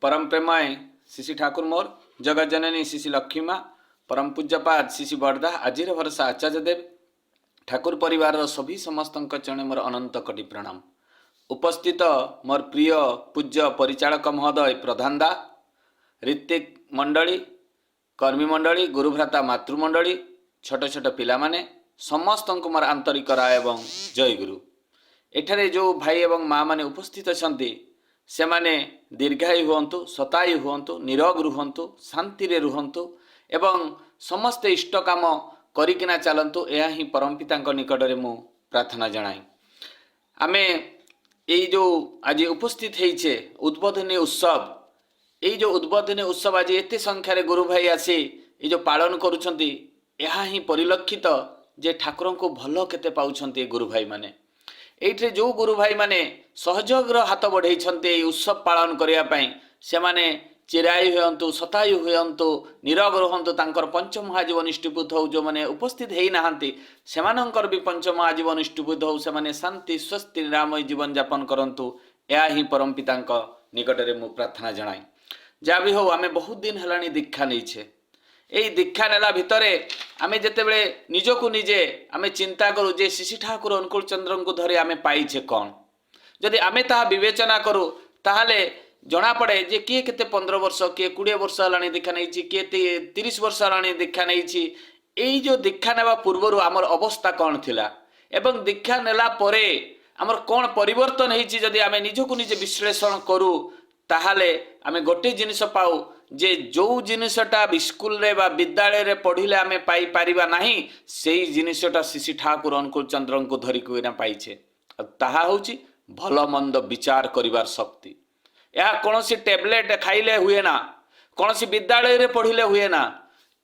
परम प्रेमय शिशि ठाकुर मोर जगत जननी शिशि लक्ष्मी माँ परम पूज्यपाद शिशि बरदा आजिर भरसा आचार्य देव ठाकुर परिवार सभी समस्त चरणे मोर अनंत कोटि प्रणाम। उपस्थित मोर प्रिय पूज्य परिचालक महोदय प्रधान दा ऋत्विक मंडली कर्मी मंडली गुरुभ्राता मातृमंडली छोट छोट पिला माने समस्त मोर आंतरिक राय एवं जय गुरु। एठारे जो भाई एवं माँ माने उपस्थित अछंती से माने दीर्घायु हुअन्तु शतायु हुअन्तु निरोग रुहन्तु शांति रे रुहन्तु एवं समस्त इष्ट काम करिकिना चलन्तु यह ही परम पिता निकट में मु प्रार्थना जनाई। आमे यही जो आज उपस्थित होइछे उद्बोधनी उत्सव यही जो उद्बोधनी उत्सव आज एते संख्यार गुरु भाई आसी ये जो पालन करुछंती यह ही परिलक्षित जे ठाकुर को भल केते पाउछंती गुरु भाई माने। एइठे जो गुरु भाई माने सहयोगर हाथ बढ़ाई उत्सव पालन करने से माने चिरायु हुअन्तु शतायु हुअन्तु निरोग रुहन्तु तांकर पंचमहाजीवन इष्टपूत हो जो माने उपस्थित हेई नाहांती सेमानंकर भी पंचमहाजीवन इष्टपूत हो से माने शांति स्वस्ति निरामय जीवन यापन करंतु या ही परम पिता निकट में मु प्रार्थना जनाई। जहाँ भी हो आमे बहुत दिन हेलानी दीक्षा नहींछे यही दीक्षा नेला भितरे आमे जेतेबेले निजको निजे आमे चिंता करू जे शिशि ठाकुर अनुकूल चंद्र को धरी आमे पाइछे कौन जदि आमे ताहा विवेचना करू ताहाले जना पड़े जे किए केते 15 वर्ष किए 20 वर्ष हलानी दीक्षा नहीं किए 30 वर्ष हलानी दीक्षा नहीं यही जो दीक्षा नेबा पूर्वर आमर अवस्था कौन थिला एवं दीक्षा नेला परे आमर कौन परिवर्तन होइछि जदि आमे निजको निजे विश्लेषण करू ताहाले आमे गोटे जिनिस पाऊ जे जो जिनिसटा स्कूल रे बा विद्यालय रे पढ़िले आमे पाई पारिबा नाही सेही जिनिसटा शिशि ठाकुर अनुकूल चंद्र को धरी कोइना पाइछे ताहा होउछि भल मंद विचार करिवार शक्ति। यह कौनसी टैबलेट खाइले हुए ना कौनसी विद्यालय रे पढ़िले हुए ना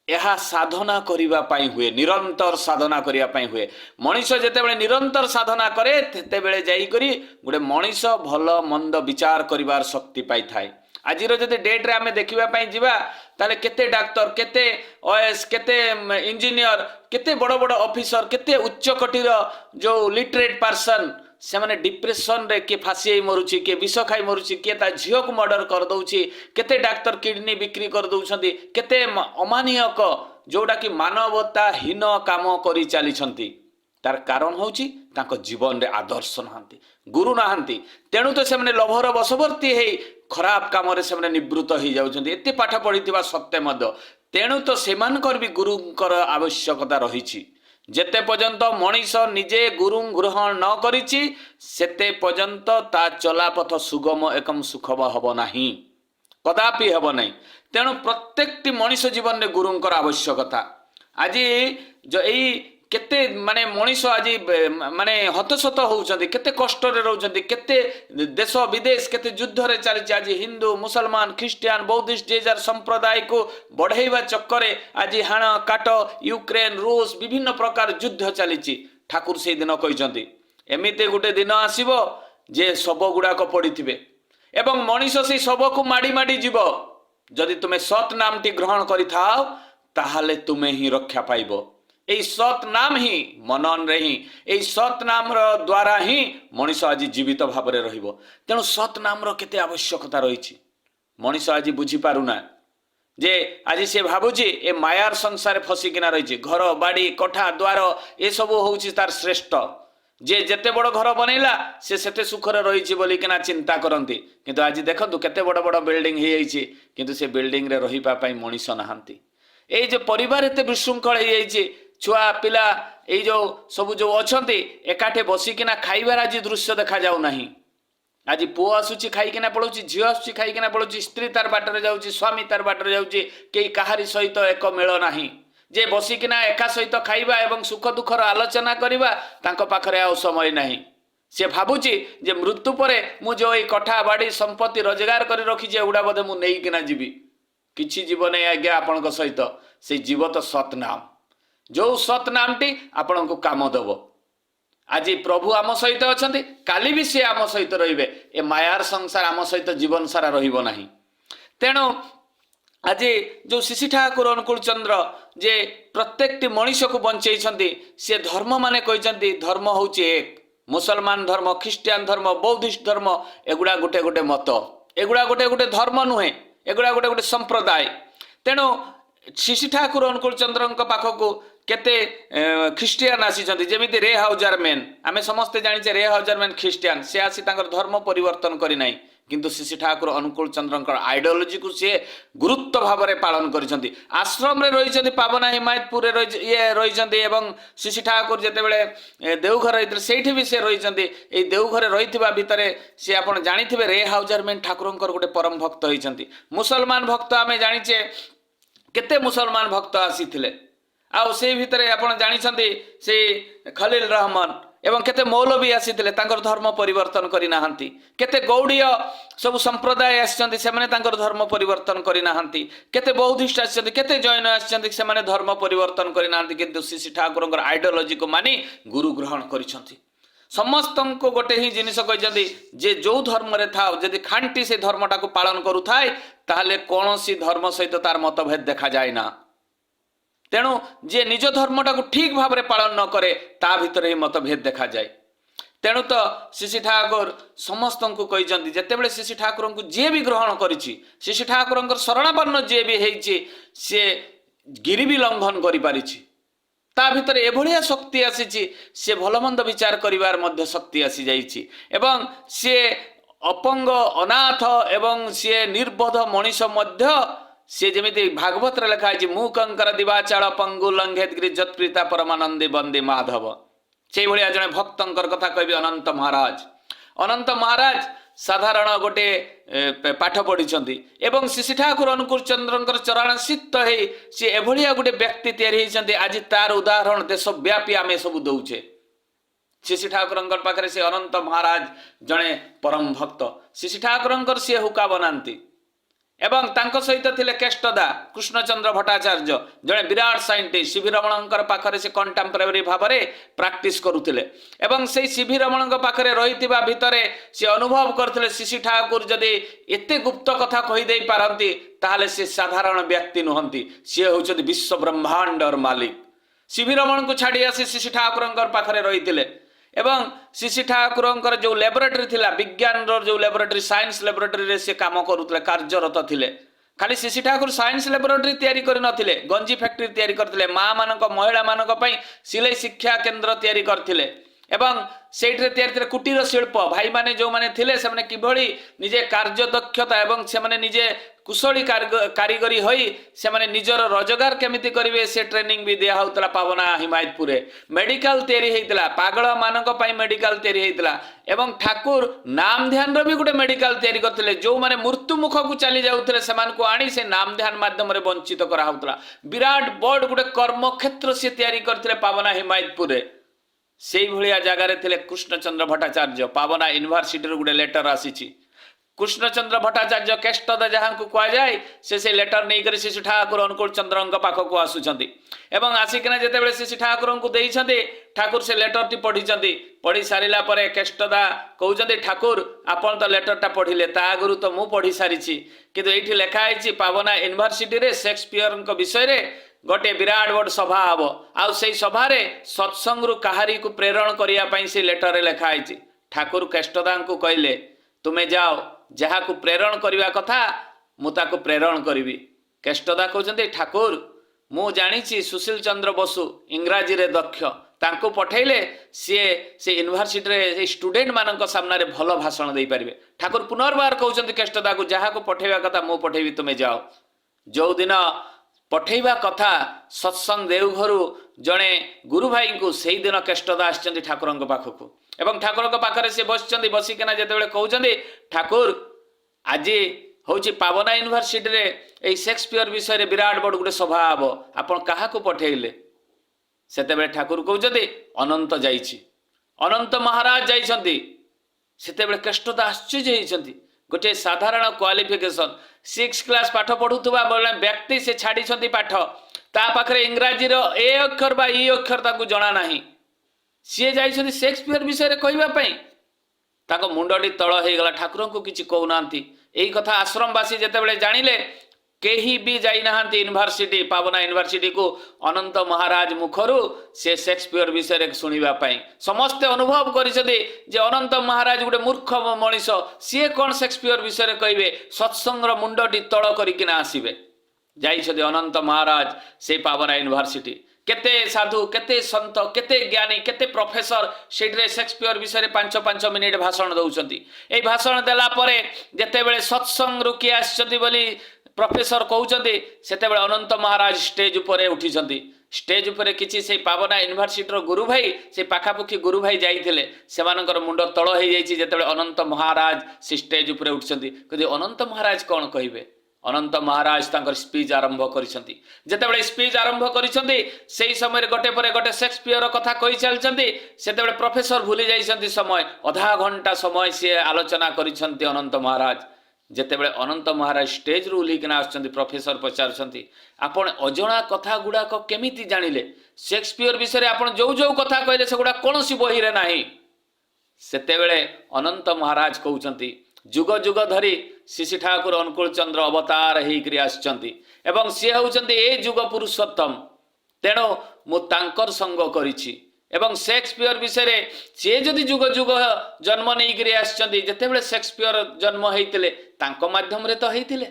यह साधना करिबा पाई हुए निरंतर साधना करिया पाई हुए। मनीष जेतेबेले निरंतर साधना करे तेतेबेले जाई करी गोटे मनीष भल मंद विचार करिवार शक्ति पाई थाए। आजिर जदि डेट रे आमे देखिबा पाई जिबा ताले केते डाक्टर केते ओएस केते इंजीनियर केते बड़ बड़ ऑफिसर केते उच्च कोटिर जो लिटरेट पर्सन से माने डिप्रेशन रे के फांसी मरुची के विष खाई मरुची के ता झियो को मर्डर कर दउची केते डाक्टर किडनी बिक्री कर दउछंती केते अमानियक जोड़ा कि मानवता हीन काम करी चली छंती तार कारण होउची तांको जीवन रे आदर्श नहांती गुरु नहांती तेणु तो से माने लभर वशवर्ती हेई खराब काम रे से माने निवृत्त हो जाउछंती एते पाठ पढ़िथिबा सत्य मध्य तेणु तो सेमानकर भी गुरुंकर आवश्यकता रहिछि। जेते पर्यंत मनीष निजे गुरु ग्रहण न करिछि सेते पर्यंत ता चलापथ सुगम एकम सुखम हब नाही कदापि हब नाही। तेणु प्रत्येकटी मनीष जीवन में गुरुंकर आवश्यकता आज जो यही केते माने मनीष आज माने हतशत होउछंती केते कष्ट रे रहउछंती केते देश विदेश केते युद्ध रे चली आज हिंदू मुसलमान ख्रिस्टियन बौद्धिस्ट जे जार संप्रदाय को बढ़ाइबा चक्करे आज हाण काट यूक्रेन रूस विभिन्न प्रकार युद्ध चली ठाकुर से दिन कहिसंती एमिते गुटे दिन आसीबो जे सब गुड़ाक पड़िथिबे एवं मनीष से सब को माड़ी माड़ी जीव जदि तुमे सत नाम टी ग्रहण करिथाओ ताहाले तुमे ही रक्षा पाइबो। यही सत नाम ही मनन रे ही यही सत नाम द्वारा ही मनीष आज जीवित भाव में रहिबो। तेणु सत नाम केते आवश्यकता रही मनीष आज बुझी पारुना जे आज से भावुची ए मायार संसार फसिकिना रही घर बाड़ी कोठा द्वार ये सब होउची तार श्रेष्ठ जे जेते बड़ घर बनैला से सेते सुखरे रही बोलिकिना चिंता करती किंतु आज देखंतु केते बड़ बड़ बिल्डिंग हो जाइए किंतु से बिल्डिंग रे रहिबा पई मनीष नहांती। ए जो परिवार एते विशृंखल हो जाइए छुआ पिला ये जो सब जो अच्छे एकाठे बसिकिना खाइबार आज दृश्य देखा जाऊ नाही। आज पुओ आसुची खाइकिना पड़ोची झील आसुची खाइकिना पड़ोची स्त्री तार बाटर जाऊँगी स्वामी तार बाटर जाऊँगी कई काहारी सहित एक मेल नाही जे बसिकिना एका सहित खाइबा एवं सुख दुखर आलोचना करिबा तांको पाखरे आ समय नाही। से भाबुची जे मृत्यु परे मु जो ए कठा बाड़ी संपत्ति रोजगार कर रखी एगुड़ा बोधे मु नहीं किना जीवी किछि जीवन आज्ञा आपण सहित से जीव तो सतनाम जो सतनाम टी आपण को काम दब। आज प्रभु आम सहित अच्छा काली भी सी आम सहित रे ए मायार संसार आम सहित जीवन सारा रहिबो नाही। तेणु आज जो शिशि ठाकुर अनुकूल चंद्र जे प्रत्येक मनीष को बंचई सी धर्म माने कहते धर्म हूँ एक मुसलमान धर्म ख्रिस्टियान धर्म बौद्धिस्ट धर्म एगुड़ा गोटे गोटे मत एगुड़ा गोटे गोटे धर्म नुहे, एगुड़ा गोटे गोटे संप्रदाय। तेणु शिशि ठाकुर अनुकूल चंद्र पाखक केते ख्रीस्टियान आसीचंती, जेमिति रे हाउजरमैन आमे समस्ते जानिचे रे हाउजरमैन ख्रीस्टियान, से आसी तांकर धर्म परिवर्तन करि नाही, किंतु शिशि ठाकुर अनुकूल चंद्र आइडियोलॉजी को सी गुरुत्व भाव में पालन करिसेंती। आश्रम रे रहिसेंती, पावना हिमायतपुर रे ये रहिसेंती, एवं शिशि ठाकुर जेतेबेले देवघर रहितले सेठी भी से रहिसेंती। ए देवघर रहिथिबा भितरे से आपण जानिथिबे रे हाउजरमैन ठाकुरंकर गोटे परम भक्त होइसेंती। मुसलमान भक्त आमे जानिचे केते मुसलमान भक्त आसीथिले, आउ से भितरे आपण जानिछंती से खलील रहमान एवं केते मौलवी आसीथिले, तांकर धर्म परिवर्तन करि नाहंती। केते गौड़ीय सब संप्रदाय आछंती, से माने तांकर धर्म परिवर्तन करि नाहंती। केते बौद्धिस्ट आछंती, केते जैन आछंती, से माने धर्म परिवर्तन करि नाहंती, किंतु शिशि ठाकुरंकर आइडियोलॉजी को मानी गुरु ग्रहण करिसंती। समस्तंको गोटे ही जिनिस कहते जे जो धर्म रे था जदि खांटी से धर्मटा को पालन करुथाए ताहले कौनसी धर्म सहित तार मतभेद देखा जाए ना। तेणु जे निज धर्मटा को ठीक भाव में पालन न करे ता भीतर ही मतभेद देखा जाए। तेणु तो शिशि ठाकुर समस्त को कहते जितेबाला शिशि ठाकुर को जी भी ग्रहण करिछि, शिशि ठाकुर शरणापन्न जी भी होइछि, से गिरि भी लंघन करि पारिछि। ता भीतर एभलिया शक्ति आसीछि, से भलमंद विचार करिवार मध्य शक्ति आसी जाइछि, एवं से अपंग अनाथ एवं से निर्बोध मनीष मध्य से जमिति भागवत रे लिखा है मूकंकर दिवाचाल पंगु लंघेत गिरिजत्प्रीता परमानंदे वंदे माधव। से भलिया जने भक्तंकर कथा कहबी अनंत महाराज। अनंत महाराज साधारण गोटे पाठ पढ़ी एवं शिशि ठाकुर अनुकूल चंद्रंकर चरणाश्रित हो सी एभलिया गोटे व्यक्ति तैयारी होती। आज तार उदाहरण देशव्यापी आम सब दौचे। शिशि ठाकुर पाखे से अनंत महाराज जड़े परम भक्त। शिशि ठाकुर सी हुक्का बनाती एवं तांको सहित थिले केष्टदा कृष्णचंद्र भट्टाचार्य जड़े विराट साइंटिस्ट। सीवी रमण पाखरे से कंटेम्परेरी भाव में प्रैक्टिस करुले एवं से सीवी रमण पाखरे रहितिबा भितरे से अनुभव करथिले शिशि ठाकुर जदि एते गुप्त कथा कहीदे पारती ताहले से साधारण व्यक्ति नुहंती, सी होउछन्ति विश्व ब्रह्मांडर मालिक। सीवी रमण को छाड़ी आसी शिशि ठाकुर पाखरे रहितिले एवं शिशि ठाकुर जो लैबोरेटरी थिला विज्ञान जो लैबोरेटरी साइंस लैबोरेटरी रे से काम करुले कार्यरत थिले। खाली शिशि ठाकुर साइंस लैबोरेटरी तैयारी करि नथिले, गंजी फैक्ट्री तैयारी करथिले, माँ मानक महिला मानक पई सिलाई शिक्षा केंद्र तैयारी करथिले एवं सेठरे तैयारी कुटीर शिल्प भाई माने जो माने थिले से माने किभली निजे कार्य दक्षता एवं से माने निजे कुशली कारीगरी होई से माने निजर रोजगार केमिति करिवे से ट्रेनिंग भी दिया होतला। पावना हिमायतपुर मेडिकल तैयारी हेतला, पागल मानक पई मेडिकल तैयारी हेतला एवं ठाकुर नाम ध्यान रो भी गोटे मेडिकल तैयारी करथिले। जो माने मृत्यु मुख को चली जाउथले सेमान को आनी से नाम ध्यान माध्यम रे वंचित करा होतला। विराट बड़ गोटे कर्म क्षेत्र से तैयारी करथिले पावना हिमायतपुर। से भलिया जगार थे कृष्णचंद्र भट्टाचार्य। पावना यूनिवर्सिटी गोटे लेटर आसी कृष्णचंद्र भट्टाचार्य केष्टद जहाँ को कह जाए से लेटर नहीं कर शिशि ठाकुर अनुकूल चंद्र पाखक आसुंच एवं आसिकिना जितेबाला शिशि ठाकुर को देइछन्ति ठाकुर से लेटर टी पढ़ी पढ़ी सारिला परे केष्टदा कहते ठाकुर आपन तो लेटरटा पढ़िले ता आगु तो मु पढ़ी सारी किंतु ये लिखाई पावना यूनिवर्सिटी रे शेक्सपियर विषय रे गोटे विराट बड़ सभा हम आउ से सभार सत्संग रु कहारी को प्रेरण करने से लेटर रे लिखाई। ठाकुर केष्टदा को कहले तुम्हें जाओ जहाँ को प्रेरण करने कथा मुझे प्रेरण करी। केष्टदा कहते ठाकुर मु जानी सुशील चंद्र बसु इंग्राजी रे दक्ष तांको पठेले सी से यूनिवर्सिटी रे स्टूडेंट मानक सामने भल भाषण दे पारे। ठाकुर पुनर्बार कहते केष्टदा को जहाँ को पठेवा कथा मु पठेबी तुम्हें जाओ। जो दिन पठेवा कथा सत्संग देवघर जड़े गुरु भाई को से दिन केष्टदा आसचंदी ठाकुर पाखक एवं ठाकुर पाखे से बसचंदी बसिकिना जितेबाला कहते ठाकुर आज हूँ पावना यूनिवर्सिटी रे ए शेक्सपियर विषय विराट बड़ गोटे सभा हम आपण क्या पठेले से ठाकुर कहते अनंत जाइछि अनंत महाराज जाइछन्ति। सेतेबेले केष्टदा आश्चर्य होइछन्ति गोटे साधारण क्वालिफिकेशन 6 क्लास पाठ पढ़ुवा व्यक्ति से छाड़ी पाठ ता पाखरे इंग्राजी रो ए अक्षर बा ई अक्षर ताकू जना नाही सी जाइछन्ति शेक्सपियर विषय कहवाई ताको मुंडटी तल हो गला। ठाकुर को किसी कहना यही कथा आश्रमवासी जितेबाला जानिले केही भी जाई नाहांती यूनिवर्सिटी पावना यूनिवर्सिटी को अनंत महाराज मुखरु से शेक्सपियर विषय शुणा समस्ते अनुभव करिसदे जे अनंत महाराज गोटे मूर्ख मनीष सी कौन शेक्सपियर विषय कहे सत्संगर मुंडटी तल करना आसबे जाइछदे अनंत महाराज से पावना यूनिवर्सिटी केते साधु केते संत केते ज्ञानी केते प्रोफेसर से शेक्सपियर विषय 5-5 मिनिट भाषण दौरान ये भाषण देला परे जेतेबेले सत्संग रुकी आछति बोली प्रोफेसर कहते से अनंत महाराज स्टेज उपरे उठी स्टेज उपरे किसी से पावना यूनिवर्सिटी गुरु भाई से पाखापाखि गुरु भाई जाइए से मुंड तल हो जाते अनंत महाराज से स्टेज उपरे उठिछंती कहते अनंत महाराज कौन कहिबे अनंत महाराज तांकर स्पीच आरंभ करिसंती जेतेबेले स्पीच आरंभ करिसंती सेही समय गोटे पर गोटे शेक्सपियर कथा कहि चलचंती सेतेबेले प्रोफेसर भूली जाइसंती समय आधा घंटा समय से आलोचना करिसंती अनंत महाराज जेतेबेले अनंत महाराज स्टेज रु उलीकिना आछंती प्रोफेसर पचारछंती आपण अजणा कथा गुडाक केमिति जानिले शेक्सपियर विषय आपण जो जो कथा कहले सेगुडा कोनोसी बही रे नाही सेतेबेले अनंत महाराज कहउछंती जुग जुग धरी श्री ठाकुर अनुकूल चंद्र अवतार होकर आछंती एवं सी होउछंती ए जुग पुरुषोत्तम तेणु मु तांकर संग करिछि एवं शेक्सपियर विषय सी जदि जुग जुग जन्म नहीं आछंती जेतेबेले शेक्सपियर जन्म होइतिले तांको माध्यम रे तो होइतिले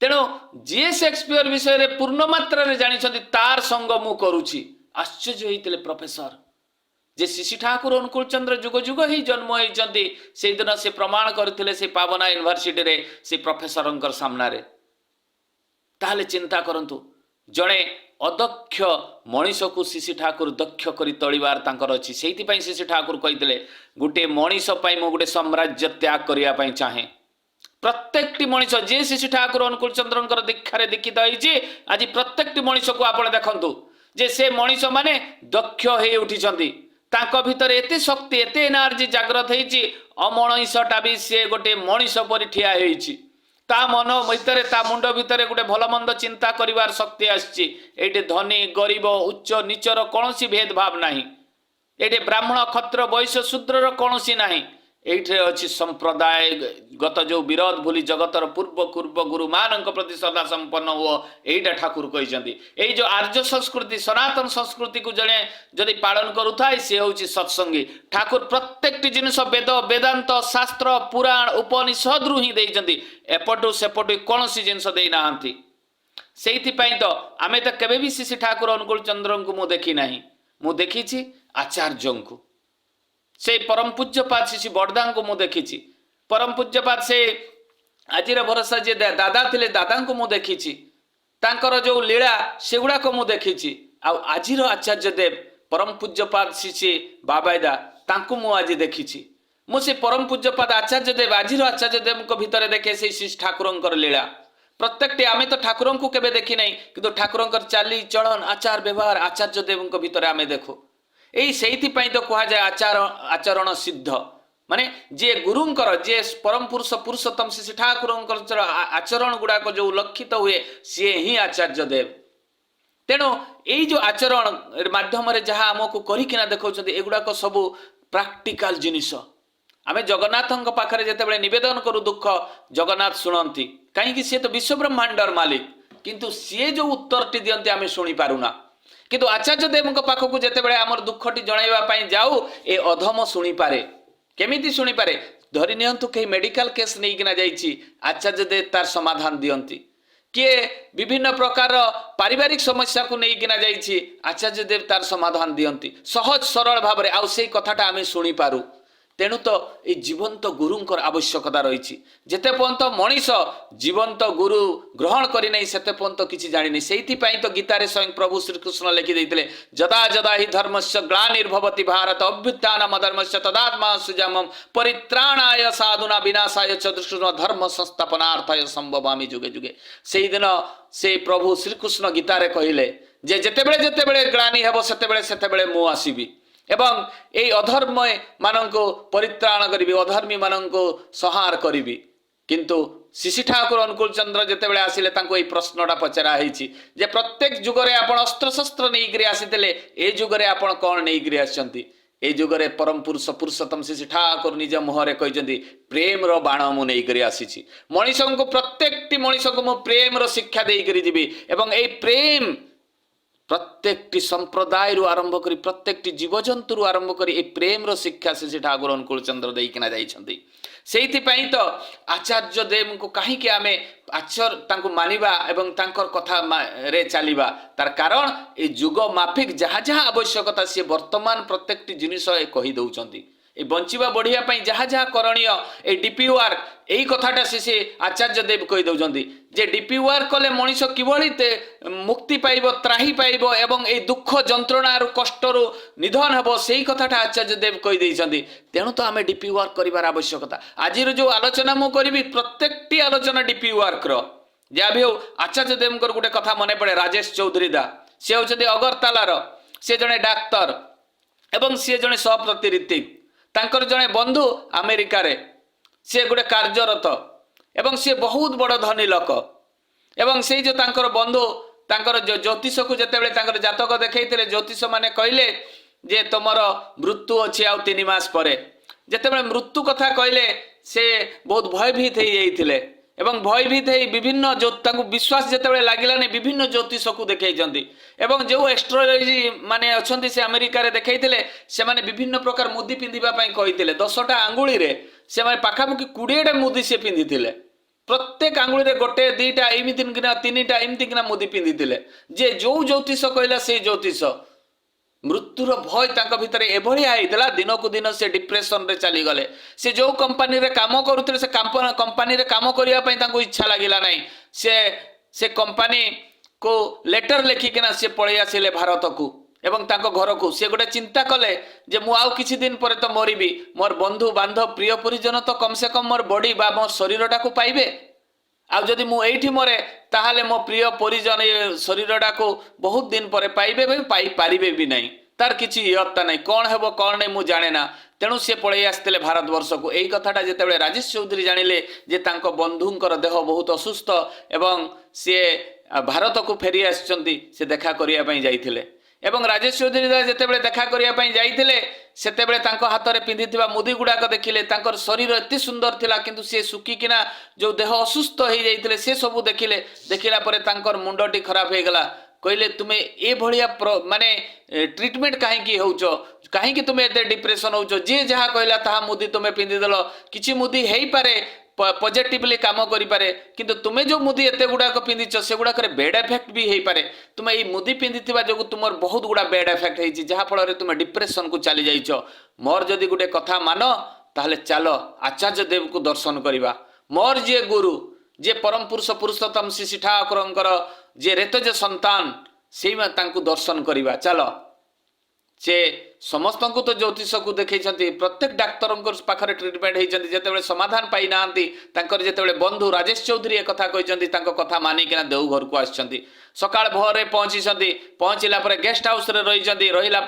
तेणु जे शेक्सपियर विषय पूर्ण मात्रा रे जानिछंती तार संग मु करूछि आश्चर्य होइतिले प्रोफेसर जे श्री ठाकुर अनुकूल चंद्र जुग जुग ही जन्म होइचंती से दिन से प्रमाण करथिले से पावना यूनिवर्सिटी रे से प्रोफेसरंकर सामना रे ताले चिंता करंतु जणे अदक्ष मनीष को श्री ठाकुर दक्ष करी तळिबार तांकर अछि सेहिति पई श्री ठाकुर कहितले गुटे मनीष पई मो गुटे साम्राज्य त्याग करिया पई चाहे प्रत्येकटी मनीष जे श्री ठाकुर अनुकूल चंद्रंकर दीक्षारे दीक्षित होइछि आज प्रत्येकटी मनीष को आपण देखंतु जे से मनीष माने दक्ष हे उठिछंती तांको भितर एते शक्ति एते एनर्जी जागृत होइछि अमनीषटा भी से गोटे मनीष परि ठिया होइछि ता मन भितर ता मुंड भितर गोटे भल मंद चिंता करिवार शक्ति आछि एटे धनी गरीब उच्च नीचर कोनोसी भेदभाव नाही एटे ब्राह्मण क्षत्र वैश्य शूद्रर कोनोसी नाही एठे अछि संप्रदाय गत जो विरोध भूली जगतर पूर्व पूर्व गुरु मानक प्रति सदा संपन्न हो एटा ठाकुर कहिसंती एई जो आर्य संस्कृति सनातन संस्कृति को जने जदि पालन करूथाय से होछि सत्संगी ठाकुर प्रत्येकटी जिनिस वेद वेदांत शास्त्र पुराण उपनिषद रु ही देइचंती एपटु सेपटु कोनोसी जिनिस देइ नाहंती सेहिति पई तो आमे त केबे भी श्री ठाकुर अनुकूल चंद्रन को मु देखि नाही मु देखिछि आचार्यन को से परम पूज्यपाद श्री बड़दा को मु देखी परम पूज्यपाद से आजिर भरोसा जे दादा थिले दादा को मु देखी तांकर जो लीला सेगुड़ा को मु देखी आजिर आचार्य देव परम पूज्यपाद श्री बाबाईदा तांको मु आज देखी मु से परम पूज्यपाद आचार्य देव आजिर आचार्य देव को भितर देखे से श्री ठाकुरंकर लीला प्रत्येकटी आमे तो ठाकुरं को केबे देखी नहीं किंतु ठाकुरंकर चाली चलन आचार व्यवहार आचार्य देव को भितर आमे देखो यही से तो कह जाए आचार आचरण सिद्ध माने जे गुरुंकर जे परम पुरुष पुरुषोत्तम श्री ठाकुरंकर आचरण गुड़ाक जो लक्षित हुए सी ही आचार्य देव तेणु यही जो आचरण माध्यम जहाँ आमको करना देखा एगुड़ाक सब प्राक्टिकाल जिनिस आमे जगन्नाथ पाखे जिते निवेदन करू दुख जगन्नाथ शुणती कहीं सी तो विश्व ब्रह्मांडर मालिक किंतु सी जो उत्तरटी दियंती आमे शुणी पारुना किंतु आचार्य देव पाखक जिते आमर दुखटी जणाइवाई जाऊ ए अधम शुणी पारे केमिति शुणी पारे धरी नियंतु कहीं मेडिकल केस नहींकिना जाइछि आचार्य देव तार समाधान दियंती किए विभिन्न प्रकार पारिवारिक समस्या को नहींकिना जाइछि आचार्य देव तार समाधान दियंती सहज सरल भाव में आउ से कथाटा आमे शुणी पारू तेणु तो ये जीवंत गुरुंकर आवश्यकता रही जेते पर्यंत मनीष जीवंत गुरु ग्रहण करना से पर्यंत किसी जानी से तो गीतारे स्वयं प्रभु श्रीकृष्ण लिखिदे जदा जदा ही धर्मस्य ग्लानिर्भवति भारत अभ्युत्थानम अधर्मस्य तदात्मा सुजामम परित्राणाय साधुना विनाशाय च दुष्कृष्ण धर्म संस्थापनार्थाय संभवामि जुगे जुगे से दिन से प्रभु श्रीकृष्ण गीतारे कहले जे जेतेबेले ग्लानि हेबो सेतेबेले मु आसीबी एवं यही अधर्म माननको परित्राण करी अधर्मी माननको संहार करी किंतु श्री ठाकुर अनुकूल चंद्र जितेबाला आसिले तांको एई प्रश्नटा पचरा होईछि जे प्रत्येक जुगरे आपण अस्त्र शस्त्र नहीं आसीते ए जुगरे आपण कौन नहीं आसछंती ए जुगरे परम पुरुष पुरुषोत्तम श्री ठाकुर निज मुहरे कहते प्रेम रो बाण मु नहीं आसी मनीष को प्रत्येक मनीष को मु प्रेम रो शिक्षा देकर जीवी एवं ए प्रेम प्रत्येक संप्रदाय रु आरंभ करी प्रत्येक जीवजंतु रु आरंभ करी ए प्रेम रो शिक्षा श्री ठाकुर अनुकूल चंद्र देकिना जाइछन्ति सेइथिपाई तो आचार्य देव को कहीं आमे तांको मानिबा एवं तांकर कथा रे चलिबा तार कारण ए जुग माफिक जहाँ जहाँ आवश्यकता सी वर्तमान प्रत्येक जिनिस कही दउचन्ति ए बंचिबा बढ़िया पई जहाँ जहाँ करणीय ए डीपी वर्क यही कथाटा से आचार्य देव कही दउचन्ति जे डीपी वर्क कले मनीष किभली मुक्ति पाइब त्राही पाइब एवं ए दुख जंत्रणा कष्ट निधन हेब सेही कथाटा आचार्य देव कही दैछन्ति तेणु तो आमे डीपी वर्क करिवार आवश्यकता आज जो आलोचना मु करिवि प्रत्येकटी आलोचना डीपी वर्क रो जहाँ भी हो आचार्य देव गोटे कथा मन पड़े राजेश चौधरी दा सी होउछन्ति अगरतालार से जने डाक्तर एवं सी जने सप्रति ऋतिक तांकर जने बंधु अमेरिका रे सी गोटे कार्यरत एवं सी बहुत बड़ धनी लोक एवं से जो तांकर बंधु तांकर ज्योतिष को जेतेबेले तांकर जातक देखैथिले ज्योतिष माने कहले जे तुमर मृत्यु अछि आ 3 मास परे जेतेबेले मृत्यु कथा कहले से बहुत भयभीत हो जाइथिले एवं भयभीत हो विभिन्न विश्वास जेतेबेले लागिलानी विभिन्न ज्योतिष को देखैछन्ति एवं जो एस्ट्रोलॉजी माने अछन्ति से अमेरिका रे देखैथिले से माने विभिन्न प्रकार मुदी पिंधिबा पई कहिथिले 10टा आंगुली रे से माने पाखापाखि 20टा मुदी से पिंधिथिले प्रत्येक आंगुली रे गोटे 2टा एमिति किना 3टा एमिति किना मुदी पिंधिथिले जे जो ज्योतिष कहला से ज्योतिष मृत्युर भय तांका भितर एभली आइला दिन को दिन से डिप्रेशन रे चली गले से जो कंपनी रे काम करूथिले से कंपनी रे काम करिया पई तांको इच्छा लागिला नाही से कंपनी को लेटर लिखिकिना से पळै आसिले भारत को एवं तांको घर को से गोटे चिंता कले जे मु आउ किछि दिन पर तो मरिबी मोर बंधु बांधव प्रिय परिजन तो कम से कम मोर बॉडी बा मोर शरीरटा को पाइबे आ जदि मु एठी मरे ताहाले मो प्रिय परिजन शरीरटा को बहुत दिन पर पाइबे पाई पारिबे भी नहीं तार किछि इयत्ता नहीं कौन हेबो कौन नहीं मु जाने ना तेणु सी पळै आस्ते भारतवर्ष को यही कथाटा जितेबाला राजेश चौधरी जानिले जे तांको बंधुंकर देह बहुत असुस्थ एवं सी भारत को फेरी आछन्ति से देखा करिया पई जाइथिले एवं राजेश चौधरी जितेबाला देखा करिया पई जाइथिले सेतेबेले तांको हाथ रे पिंधिथिबा मुदी गुडाक देखिले तांकर शरीर एते सुंदर थिला किंतु से सुकिकिना जो देह असुस्थ हो जाइथिले से सब देखिले देखिला परे तांकर मुंडटी खराब हो गला कहले तुमे ए भलिया माने ट्रीटमेंट काहेकि होउचो काहेकि तुमे एते डिप्रेशन होउचो जे जहा कहला ताहा मुदी तुमे पिंधि देलो किछि मुदी हेई पारे पॉजिटिवली काम करि पारे किंतु तुमे जो मुदी एते गुडा को पिंधिचो से गुडा करे बैड इफेक्ट भी हेई पारे तुमे ए मुदी पिंधिथिबा जोगु तुमर बहुत गुडा बैड इफेक्ट हेइची जहा फल रे तुमे डिप्रेशन को चली जाइचो मोर जदी गुटे कथा मानो ताहले चलो आचार्य देव को दर्शन करिबा मोर जे गुरु जे परम पुरुष पुरुषोत्तम श्री ठाकुरंकर जे रेतज संतान से तांको दर्शन करिबा चलो से समस्त को तो ज्योतिष को देखै प्रत्येक डाक्तर पाखरे ट्रीटमेंट होती जितेबाला समाधान पाई ना जितेबाला बंधु राजेश चौधरी एक कथा कहते कथा मानिकिना देव घर को आसछन्ति सकाळ भोरे पहुँचला गेस्ट हाउस रे रहिला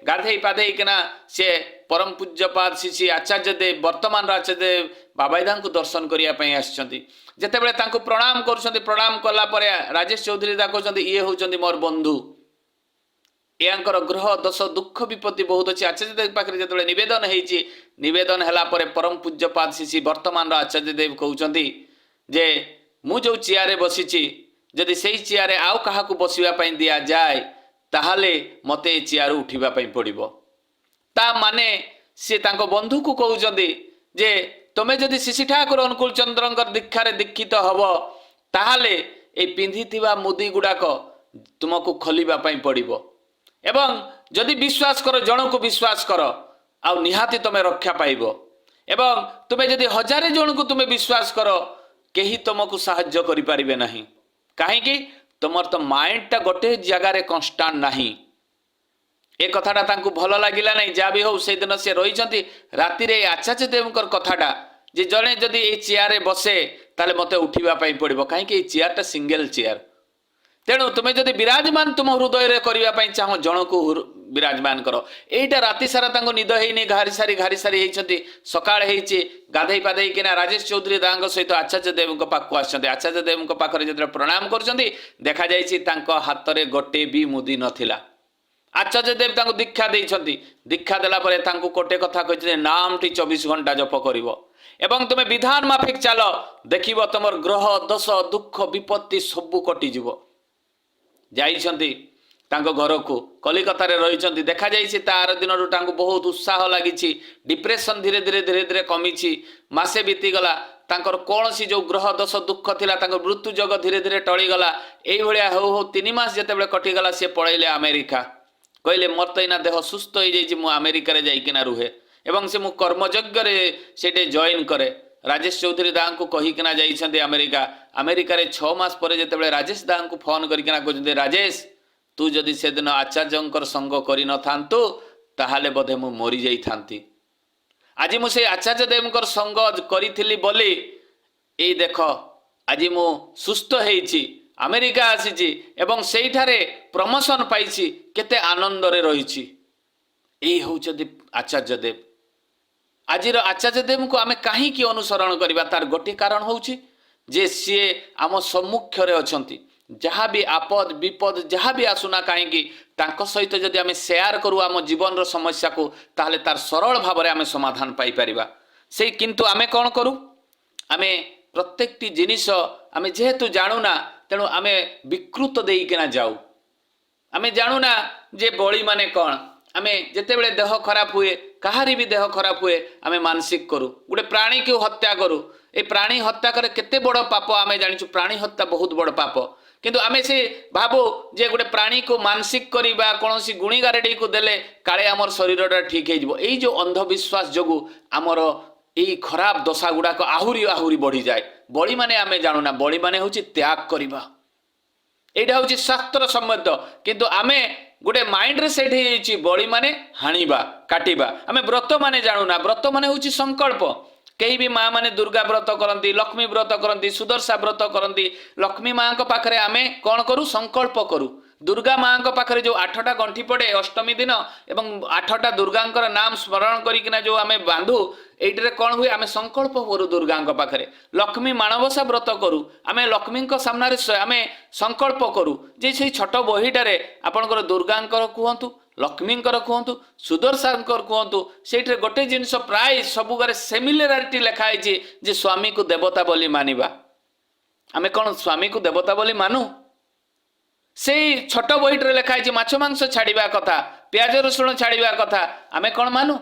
गाधे पाधेकिना से परम पूज्यपाद श्री आचार्य देव वर्तमान आचार्य देव बाबाईदा को दर्शन करने आसछन्ति जितेबाला प्रणाम कर प्रणाम कला राजेश चौधरी कहते ये होउछन्ति मोर बंधु यांकर ग्रह दोष दुख विपत्ति बहुत अच्छी आचार्य देव पाखे जो नवेदन होती नवेदन है परम पूज्यपाद श्री वर्तमान आचार्य देव कहते जे मु जो चेयर बसी जदि से चेयर आउ क्या बसवाई दि जाए ताहले मते चेयर उठापी पड़ो ता माने सी बंधु को कहते जे तुम्हें जदि श्री ठाकुर अनुकूल चंद्र दीक्षार दीक्षित हम ताहले ए पिंधि मुदी गुड़ाक तुमको खोलवाई पड़ो एवं जदि विश्वास कर जन को विश्वास कर आउ निहाती तुम्हें रक्षा पाइब एवं तुम्हें जदि 1000 जन को तुम्हें विश्वास कर केही तुमको साहाय्य करि परिबे नहीं कहीं तुमर तो माइंड टा गोटे जगार कन्स्टांट नहीं ए कथाटा तांको भल लागिला नहीं जहाँ भी हो से दिन से रही राति रे आचार्य देवकर कथाटा जे जड़े जदि ये चेयर बसे ताले मते उठिबा पड़ो कहीं चेयर टा सिंगल चेयर तेणु तुम्हें जदि विराजमान तुम हृदय रे करने चाह जन को विराजमान कर एटा राति सारा तांको निद हेनी घारी सारी होती सकाळ होती गाधई पाधई किना राजेश चौधरी दांग सहित आचार्य देव पाखु आछन्ते आचार्य देव पाखरे जो प्रणाम कर देखा जाइछि तांको हाथ रे गोटे भी मुदी नथिला आचार्य देव तांको दीक्षा देइछंती दीक्षा देला परे तांको कोटे कथा कहिছে नामटी 24 घंटा जप करिवो एवं तुमे विधान माफिक चाल देखिबो तमर ग्रह दोष दुख विपत्ति सबु कटि जीवो जाइछंती तांको घर को कलिकता रे रहिछंती देखा जाइछि तार दिन रु तांको बहुत उत्साह लागिछि डिप्रेशन धीरे धीरे धीरे धीरे कमिछि मासे बीती गला तांकर कोनसी जो ग्रह दोष दुख थिला तांकर मृत्यु जग धीरे धीरे टळी गला एई भलिया हो हो 3 मास जेतेबेले कटि गला से पळैले अमेरिका कहले मोर तो इना देह सुस्थ हो जाइछि मु अमेरिका रे जाइकिना रुहे एवं से मु कर्मयज्ञ रे सेटे जॉइन करे राजेश चौधरी दां को कहिकिना जाइछंती अमेरिका अमेरिका रे 6 मास परे जेतेबेले राजेश दां को फोन करिकिना कहछंती राजेश तू जदि से दिन आचार्यंकर संग करि न थांतु ताहाले बधे मु मरि जाई थांती आज मु से आचार्य देवकर संग करिथिली बोली ए देख आज मु सुस्थ हेइछि अमेरिका आसीछि एवं सेइठारे प्रमोशन पाइछि केते आनंद रे रहिछि एई होउछथि आचार्य देव आजिर आचार्य देव को आमे काहे की अनुसरण करिबा तार गोटे कारण होउछि जे सिए आम सम्मुख रे अछंती जहाँ भी आपद विपद जहाँ भी आसुना कहीं सहित जदि आम शेयर करूँ आम जीवन समस्या को ताहले तार सरल भाव में आम समाधान पाई परिबा से किंतु आमे कौन करूँ आमे प्रत्येकटी जिनिस आमे जेहेतु जानूना तेणु आमे विकृत देइकिना जाऊ आमे जानूना जे बड़ी माने कौन आमे जेतेबेले देह खराब हुए कहारी भी देह खराब हुए आमे मानसिक करूँ गोटे प्राणी को हत्या करूँ ए प्राणी हत्या करे केते बड़ पाप आमे जानिछु प्राणी हत्या बहुत बड़ पाप किंतु आमे से भाबो जे गोटे प्राणी को मानसिक करिबा कोनोसी गुणी गारेडी को देले काले आमर शरीरटा ठीक हे जिवो एई जो अंधविश्वास जगु आमर एई खराब दशा गुडा को आहुरी आहुरी बढ़ी जाए बड़ी माने आमे जानुना बड़ी माने होची त्याग करिबा एटा होची शास्त्र सम्मत किंतु आमे गोटे माइंड रे सेठ हेची बड़ी माने हानिबा काटिबा आमे व्रत माने जानुना व्रत माने होची संकल्प कहीं भी माँ माने दुर्गा व्रत करती लक्ष्मी व्रत करती सुदर्शा व्रत करती लक्ष्मी माँ पाखे आमे कौन करूँ संकल्प करूँ दुर्गा माँ पाखे जो 8टा गंठी पड़े अष्टमी दिन एवं 8टा दुर्गा नाम स्मरण करना जो आमे बांधु ये कौन हुए आमे संकल्प करूँ दुर्गा पाखे लक्ष्मी माणवसा व्रत करूँ आमे लक्ष्मी सामने आमे संकल्प करूँ जे से छोट बहीटारे आपणकर दुर्गांकर कहतु लक्ष्मींकर कहतु सुदर्शांकर कहतु से गोटे जिनस प्राय सबुगारे सिमिलारिटी लिखाई जे स्वामी को देवता बोली मानिबा आमे कौन स्वामी को देवता बोली मानु से छोट बहीटे लिखाई माछ मांस छाड़ा कथा प्याज रसुण छाड़ा कथा आमे कौन मानु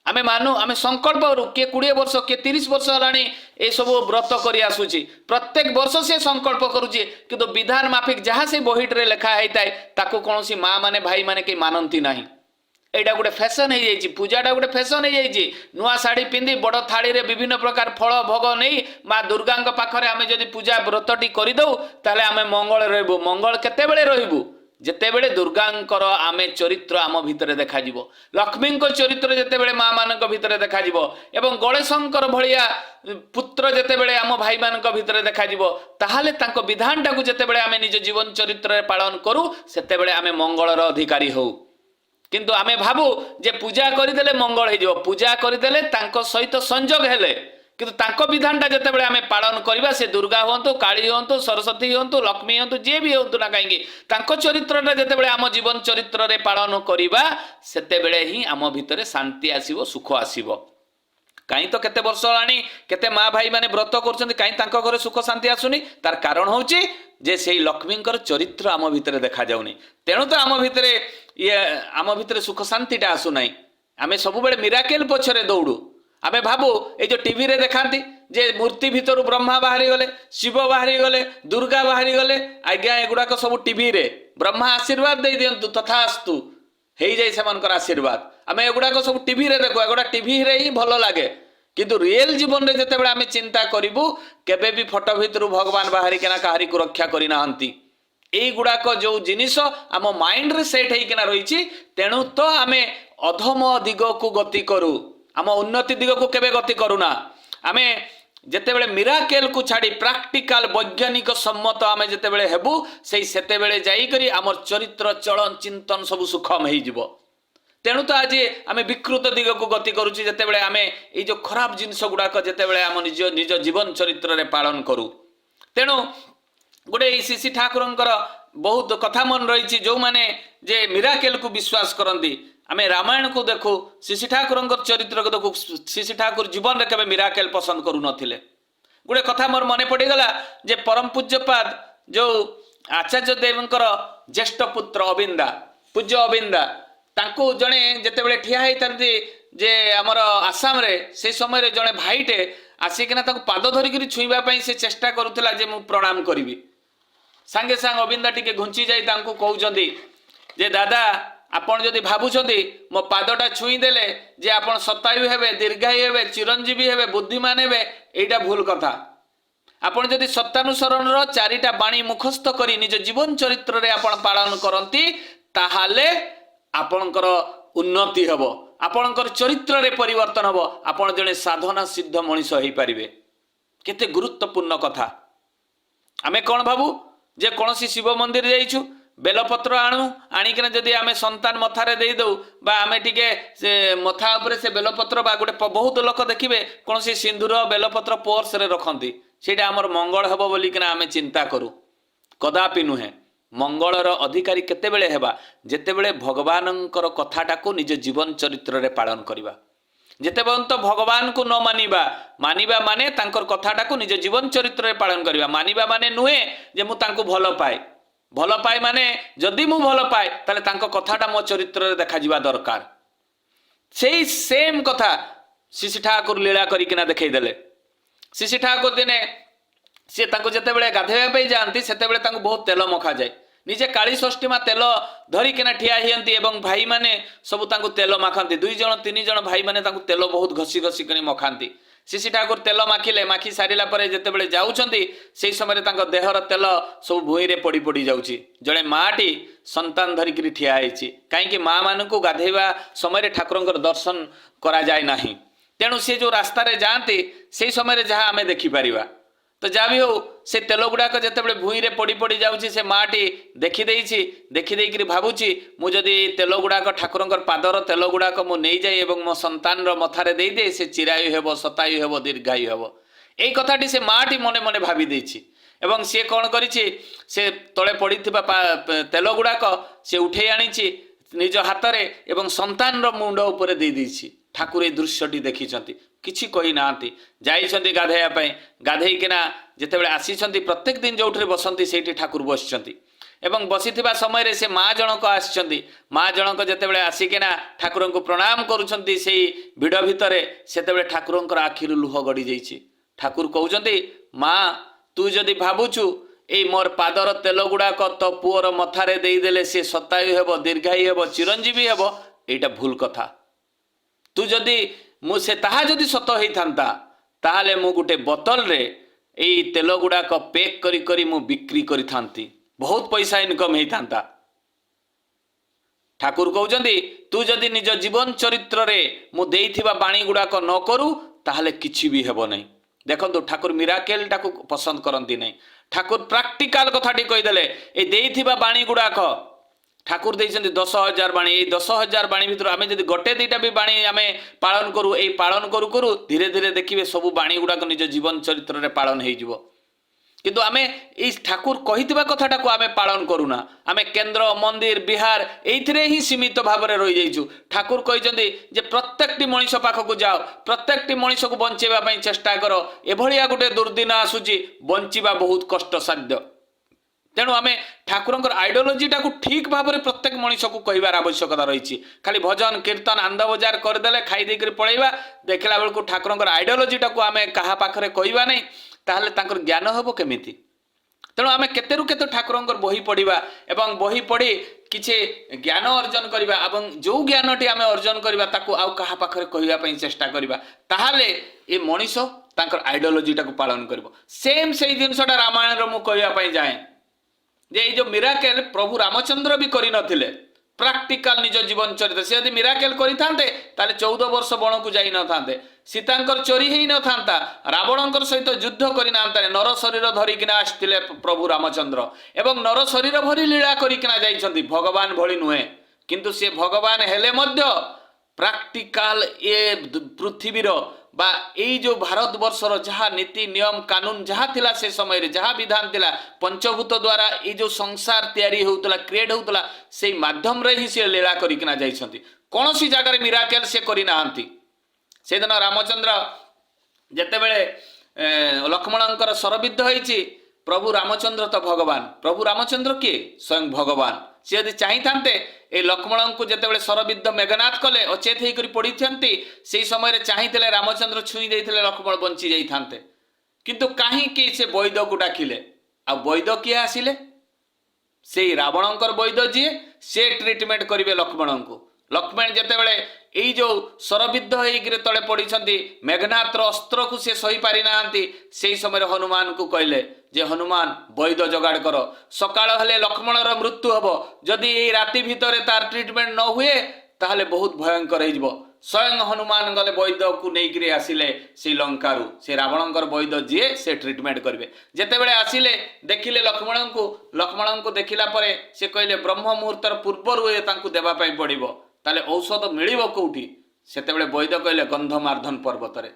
आमे संकल्प करूँ किए 20 वर्ष किए 30 वर्ष है ये सब व्रत कर आसूची प्रत्येक वर्ष से संकल्प करुचे किंतु विधान माफिक जहाँ से बहीटे लिखा होता है ताको कौन सी माँ माने भाई माने कहीं मानती ना एटा गोटे फैशन हो जाइए पूजाटा गोटे फैशन हो जाइए नुआ शाढ़ी पिंधि बड़ थाड़ी रे विभिन्न प्रकार फल भोग नहीं माँ दुर्गा पाखरे आमे जदि पूजा व्रतटी करदे ताले आमे मंगल रहबु मंगल केतेबेले रहबु जेतेबेले दुर्गांकर आमे चरित्र आम भितर देखा जिवो लक्ष्मी चरित्र जेतेबेले माँ मानक भितर देखा जिवो एवं गणेशंकर भलिया पुत्र जेतेबेले आम भाई मानक भितर देखा जिवो ताहाले तांको विधानटा को जेतेबेले आमे निज जीवन चरित्र रे पालन करू सेतेबेले आमे मंगलर अधिकारी हो किंतु आमे भाबू जे पूजा करदेले मंगल हो जिवो पूजा करदेले तांको सहित संजोग हेले किंतु तांको विधानटा जेतेबेले आमे पालन करिबा से दुर्गा होंतु काली होंतु सरस्वती होंतु लक्ष्मी होंतु जे भी होंतु ना कहीं तांको चरित्रटा जेतेबेले आम जीवन चरित्र रे पालन करिबा सेतेबेले ही आम भितरे शांति आसीबो सुख आसीबो कहीं तो केते वर्ष होलानी केते माँ भाई माने व्रत करछन्ती कहीं तांको घरे सुख शांति आसुनी तार कारण होउची जे सेई लक्ष्मींकर चरित्र आम भितरे देखा जाउनी तेणु तो आम भितरे ये आम भितरे सुख शांतिटा आसु नाही आमे सबुबेले मिराकेल पछरे दौड़ू आमे भाबू ये जो टीवी रे देखाती जे मूर्ति भितर ब्रह्मा बाहरी गले शिव बाहरी गले दुर्गा बाहरी गले आज्ञा एगुड़ाक सब टीवी रे ब्रह्मा आशीर्वाद दे दियंतु तथास्तु हे जाय सेमानकर आशीर्वाद आमे एगुड़ाक सब टीवी रे देखो एगुड़ा टीवी रे ही भल लागे किंतु रियल जीवन रे जेतेबेले आमे चिंता करिवु केबे भी फोटो भितर भगवान बाहरी केना काहारी को रक्षा करि नाहंती एई गुड़ाक जो जिनिस आम माइंड रे सेट हेकिना रहिछि तेणु तो आमे अधम दिग को गति करू आम उन्नति दिग को केबे गति करूना आमे जेतेबेले मिराकेल को छाड़ी प्रैक्टिकल वैज्ञानिक सम्मत आमे जेतेबेले हेबु सेई सेतेबेले जाई करी आमर चरित्र चलन चिंतन सब सुखम हेई जिवो तेणु तो आज आमे विकृत दिग को गति करूची जेतेबेले आमे ए जो खराब जिनिस गुड़ाक जेतेबेले आम निज निज जीवन चरित्र रे पालन करू तेणु गोटे श्री ठाकुरंकर बहुत कथा मन रही जो मैंने जे मिराकेल को विश्वास करती आमे रामायण को देखू श्री ठाकुर चरित्र को देखू श्री ठाकुर जीवन में केवे मिराकेल पसंद करू नथिले। गोटे कथा मोर मन पड़गला जे परम पूज्यपाद जो आचार्य देवंकर ज्येष्ठ पुत्र अबिंदा पूज्य अबिंदा तांको जड़े जिते ठिया होती जे आमर आसाम रे से समय जड़े भाईटे आसिकिना ताको पाद धरिक छुईवाई से चेष्टा करुला जे मु प्रणाम करी सांगे सांग अबिंदा टिके घुंची जाई तांको कहउचंदी जे दादा आपण जदि भाबुचंदी मो पादटा छुई देले जे आपण शतायु हेबे दीर्घायु हेबे चिरंजीवी हेबे बुद्धिमान हेबे एटा भूल कथा। आपण जदि सत्यानुसरणर चारिटा बाणी मुखस्थ करी निज जीवन चरित्र रे आपण पालन करंती ताहाले आपणकर उन्नति हेबो आपणकर चरित्र रे परिवर्तन हेबो आपण जने साधना सिद्ध मनीष होई परिबे। केते गुरुत्वपूर्ण कथा। आमे कोन भाबू जे कोनसी शिव मंदिर जाइछु बेलपत्र आणु आणिकिना जदि आमे संतान मथारे देई दउ बा आमे टिके से मथा उपरे से बेलपत्र बा गोटे बहुत लोक देखिबे कोनसी सिंदूर बेलपत्र पर्स रे रखंती सेटा हमर मंगल हेबो बोली किना आमे चिंता करू कदापि नुहे। मंगलर अधिकारी केतेबेले हेबा जेतेबेले भगवानंकर कथाटाको निज जीवन चरित्र रे पालन करिबा। जेते पर्यंत भगवान को न मानिबा मानिबा माने तांकर कथाटाको निज जीवन चरित्र रे पालन करिबा। मानिबा माने नुहे जे मु तांको भल पाए माने जदि मु भल पाए ताले तांको कथाटा मो चरित्र रे देखा जिबा दरकार। सेई सेम कथा श्री ठाकुर लीला करिकिना देखै देले। श्री ठाकुर दिने सी तांको जेतेबेले गाधेबा पे जानती सेतेबेले तांको बहुत तेल मखा जाए निजे काली षष्ठी मा तेल धरिकिना ठिया हियंती एवं भाई माने सब तांको तेल माखंती 2 जण 3 जण भाई माने तांको तेल बहुत घसी घसी करी मखांती। श्री ठाकुर तेल माखिले माखि सारिला परे जेतेबेले जाउछंती सेई समय तांको देहर तेल सब भुई रे पड़ी पड़ी जाउची। जणे माटी संतान धरिकरी ठिया आइछि काहे कि मां मानकु गाधेबा समय ठाकुरंकर दर्शन करा जाय नाही तेणु से जो रास्ता रे जानती सेई समय जहाँ आमे देखि परिबा। तो जा भी हो से तेल गुड़ाक जिते भूई रे पड़ी पड़ी जाऊँगी से माटी देखी भावुची मु जदि तेल गुड़ाक ठाकुर पादर तेल गुड़ाक मु नहीं जाए मो संतान मथारे दे दे से चिरायु हेब शतायु हेब दीर्घायु हेब यही कथाटी से माटी मने मने भावी देछि एवं सी कौन करिछि से तले पड़ी तेल गुड़ाक से उठे आनी निज हाथ रे एवं संतान मुंड उपरे दे देछि। ठाकुर ए दृश्यटी देखिछंती किछि कहि नांती जाइछंती गाधेया पय गाधेइकिना जेतेबेले आसीछंती प्रत्येक दिन जोठरे बसंती सेठी ठाकुर बसिछंती एवं बसिथिबा समय रे से माँ जनक आछंती माँ जनक जेतेबेले आसिकिना ठाकुरंको प्रणाम करूछंती सेई भिड़ भितरे सेतेबेले ठाकुरंकर आखिरु लुह गडी जाइछि। ठाकुर कहउछंती माँ तू जदि भाबुछु ए मोर पादर तेल गुड़ाक तो पुअर मथारे देदेले से शतायु हेब दीर्घायु हेब चिरंजीवी हेब एटा भूल कथा। तू जदि मु से ताहा जदि सत होइथांता ताहाले मु गुटे बोतल रे एई तेल गुड़ाक पैक करी करी मु बिक्री करी थांती बहुत पैसा इनकम होइथांता। ठाकुर कहउचंदी तू जदि निज जीवन चरित्र रे मु देइथिबा बाणी गुड़ाक न करू ताहाले किछि भी हेबो नै। देखंतु ठाकुर मिराकेल टाकू पसंद करंती नै। ठाकुर प्रैक्टिकल कथाटी कहिदेले ए देइथिबा बाणी गुड़ाक ठाकुर देइछंती 10,000 बाणी ए 10,000 बाणी भितर आमे जदि गोटे दुईटा भी बाणी आमे पालन करू ए पालन करू करू धीरे धीरे देखिबे सब बाणी गुड़ाक निज जीवन चरित्र रे पालन हेइ जिवो किंतु आमे ए ठाकुर कहिथिबा कथाटाको आमे पालन करूना आमे केंद्र मंदिर बिहार एइथिरे ही सीमित भाव में रही जाइछु। ठाकुर कहिछंती जे प्रत्येकटी मनीष पाखकु जाओ प्रत्येकटी मनीष को बंचेबा पई चेष्टा करो एभलिया गोटे दुर्दिन आसुची बंचिबा बहुत कष्टसाध्य। तेणु आमे ठाकुरंकर आइडियोलोजी टाकू ठीक भाव में प्रत्येक मनीष को कहबार आवश्यकता रही। खाली भजन कीर्तन आंदा बजार करदेले खाई देकर पलैबा देखला बेलू ठाकुरंकर आइडियोलोजी टाकू आमे कहा पाखरे कहबा नहीं ताहले तांकर ज्ञान हेबो केमिति। तेणु आमे केतेरु केते ठाकुरंकर बही पढ़िबा एवं बही पढ़ी किछि ज्ञान अर्जन करिबा एवं जो ज्ञानटी आमे अर्जन करिबा ताकू आउ कहा पाखरे कहबा पई चेष्टा करिबा ताहले ए मनीष तांकर आइडियोलोजी टाकू पालन करिवो। सेम सेही जिनसटा रामायण रो मु कहबा पई जाए जे जो मिराकेल प्रभु रामचंद्र भी करि नथिले प्रैक्टिकल निज जीवन चरित्र से यदि मिराकेल करि थांते ताले 14 वर्ष बण को जाई न थांते सीतांकर चोरी हेई न थांता रावणंकर सहित युद्ध करि नांतारे नर शरीर धरि किना आस्तिले प्रभु रामचंद्र एवं नर शरीर भरी लीला करि किना जाइछंती भगवान भଳି नुहे किंतु से भगवान हेले मध्य प्रैक्टिकल ए पृथ्वीर बा एई जो भारतवर्षर जहाँ नीति नियम कानून जहाँ थिला से समय रे जहाँ विधान थिला पंचभूत द्वारा ये जो संसार तैयारी होउतला क्रिएट होउतला से माध्यम रे ही से लीला करिकिना जाइछंती कौन सी जगह मिराकेल से करि नाहंती। से दिन रामचंद्र जेतेबेले लक्ष्मणंकर सरबिद्ध होइछि प्रभु रामचंद्र तो भगवान प्रभु रामचंद्र किए स्वयं भगवान सी यदि चाहिए ए लक्ष्मण को जितेबाला सरबिद्ध मेघनाथ कले अचेत होकर पड़ी से समय चाहिए रामचंद्र छुई देते लक्ष्मण बंची जाते किंतु कहीं से वैद को डाकिले आ वैद किए आसिले से रावणकर वैद जी से ट्रिटमेंट करेंगे लक्ष्मण को लक्ष्मण जितेबाला यही जो सरबिद्ध होकर तले पड़ी मेघनाथर अस्त्र को सी सही पारि ना से समय हनुमान को कहले जे हनुमान वैद जोगाड़ कर सकाळ हेले लक्ष्मणर मृत्यु हम जदि ये राति भितर तार ट्रिटमेंट न हुए ताहले बहुत भयंकर हो स्वयं हनुमान गले वैद को लेकर आसिले से लंकारु से रावणकर वैद जी से ट्रिटमेंट करेंगे जितेबाला आसिले देखिले लक्ष्मण को देखिला परे से कहले ब्रह्म मुहूर्तर पूर्वर देवाई पड़ो ताले औषध मिलिबो कोठी सेतेबेले वैद कहले गंधमार्धन पर्वत रे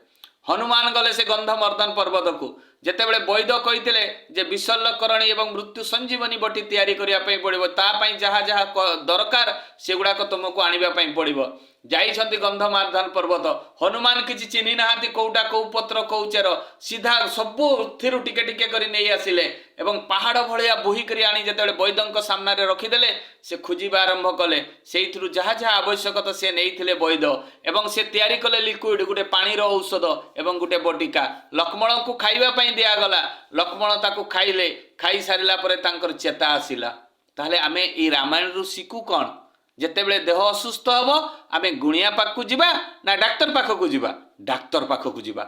हनुमान गले से गंधमार्धन पर्वत को जेतेबेले वैद कहिथिले जे विशल्यकरणी एवं मृत्यु संजीवनी बटी तैयारी करिया पई पड़िबो ता पई जहा जहा दरकार सेगुडा को तुमको आनिबा पई पड़िबो जाइछंती गंधमार्धन पर्वत हनुमान किछि चिन्हि नाहांती कोउटा को पत्र कोउचेर सीधा सबु थिरु टिके टिके करी नै आसिले एवं पहाड़ भलिया बोही करी आनी जेतेबेले वैदंक सामना रे रखी देले से खोजिबा आरंभ कले सेइथिरु जहा जहा आवश्यकता से नैथिले वैद एवं से तैयारी कले लिक्विड गुटे पानी रो औषध एवं गुटे बटिका लक्ष्मण को खाइबा पई दिया गला लक्ष्मण ताकू खाइले खाई सारिला परे तांकर चेता आसिला ताहले आमे ई रामायण रु सिकु कोन जेतेबेले देह असुस्थ हम आमे गुणिया पाखकु जिबा ना डाक्टर पाखकु जिबा डाक्टर पाखकु जिबा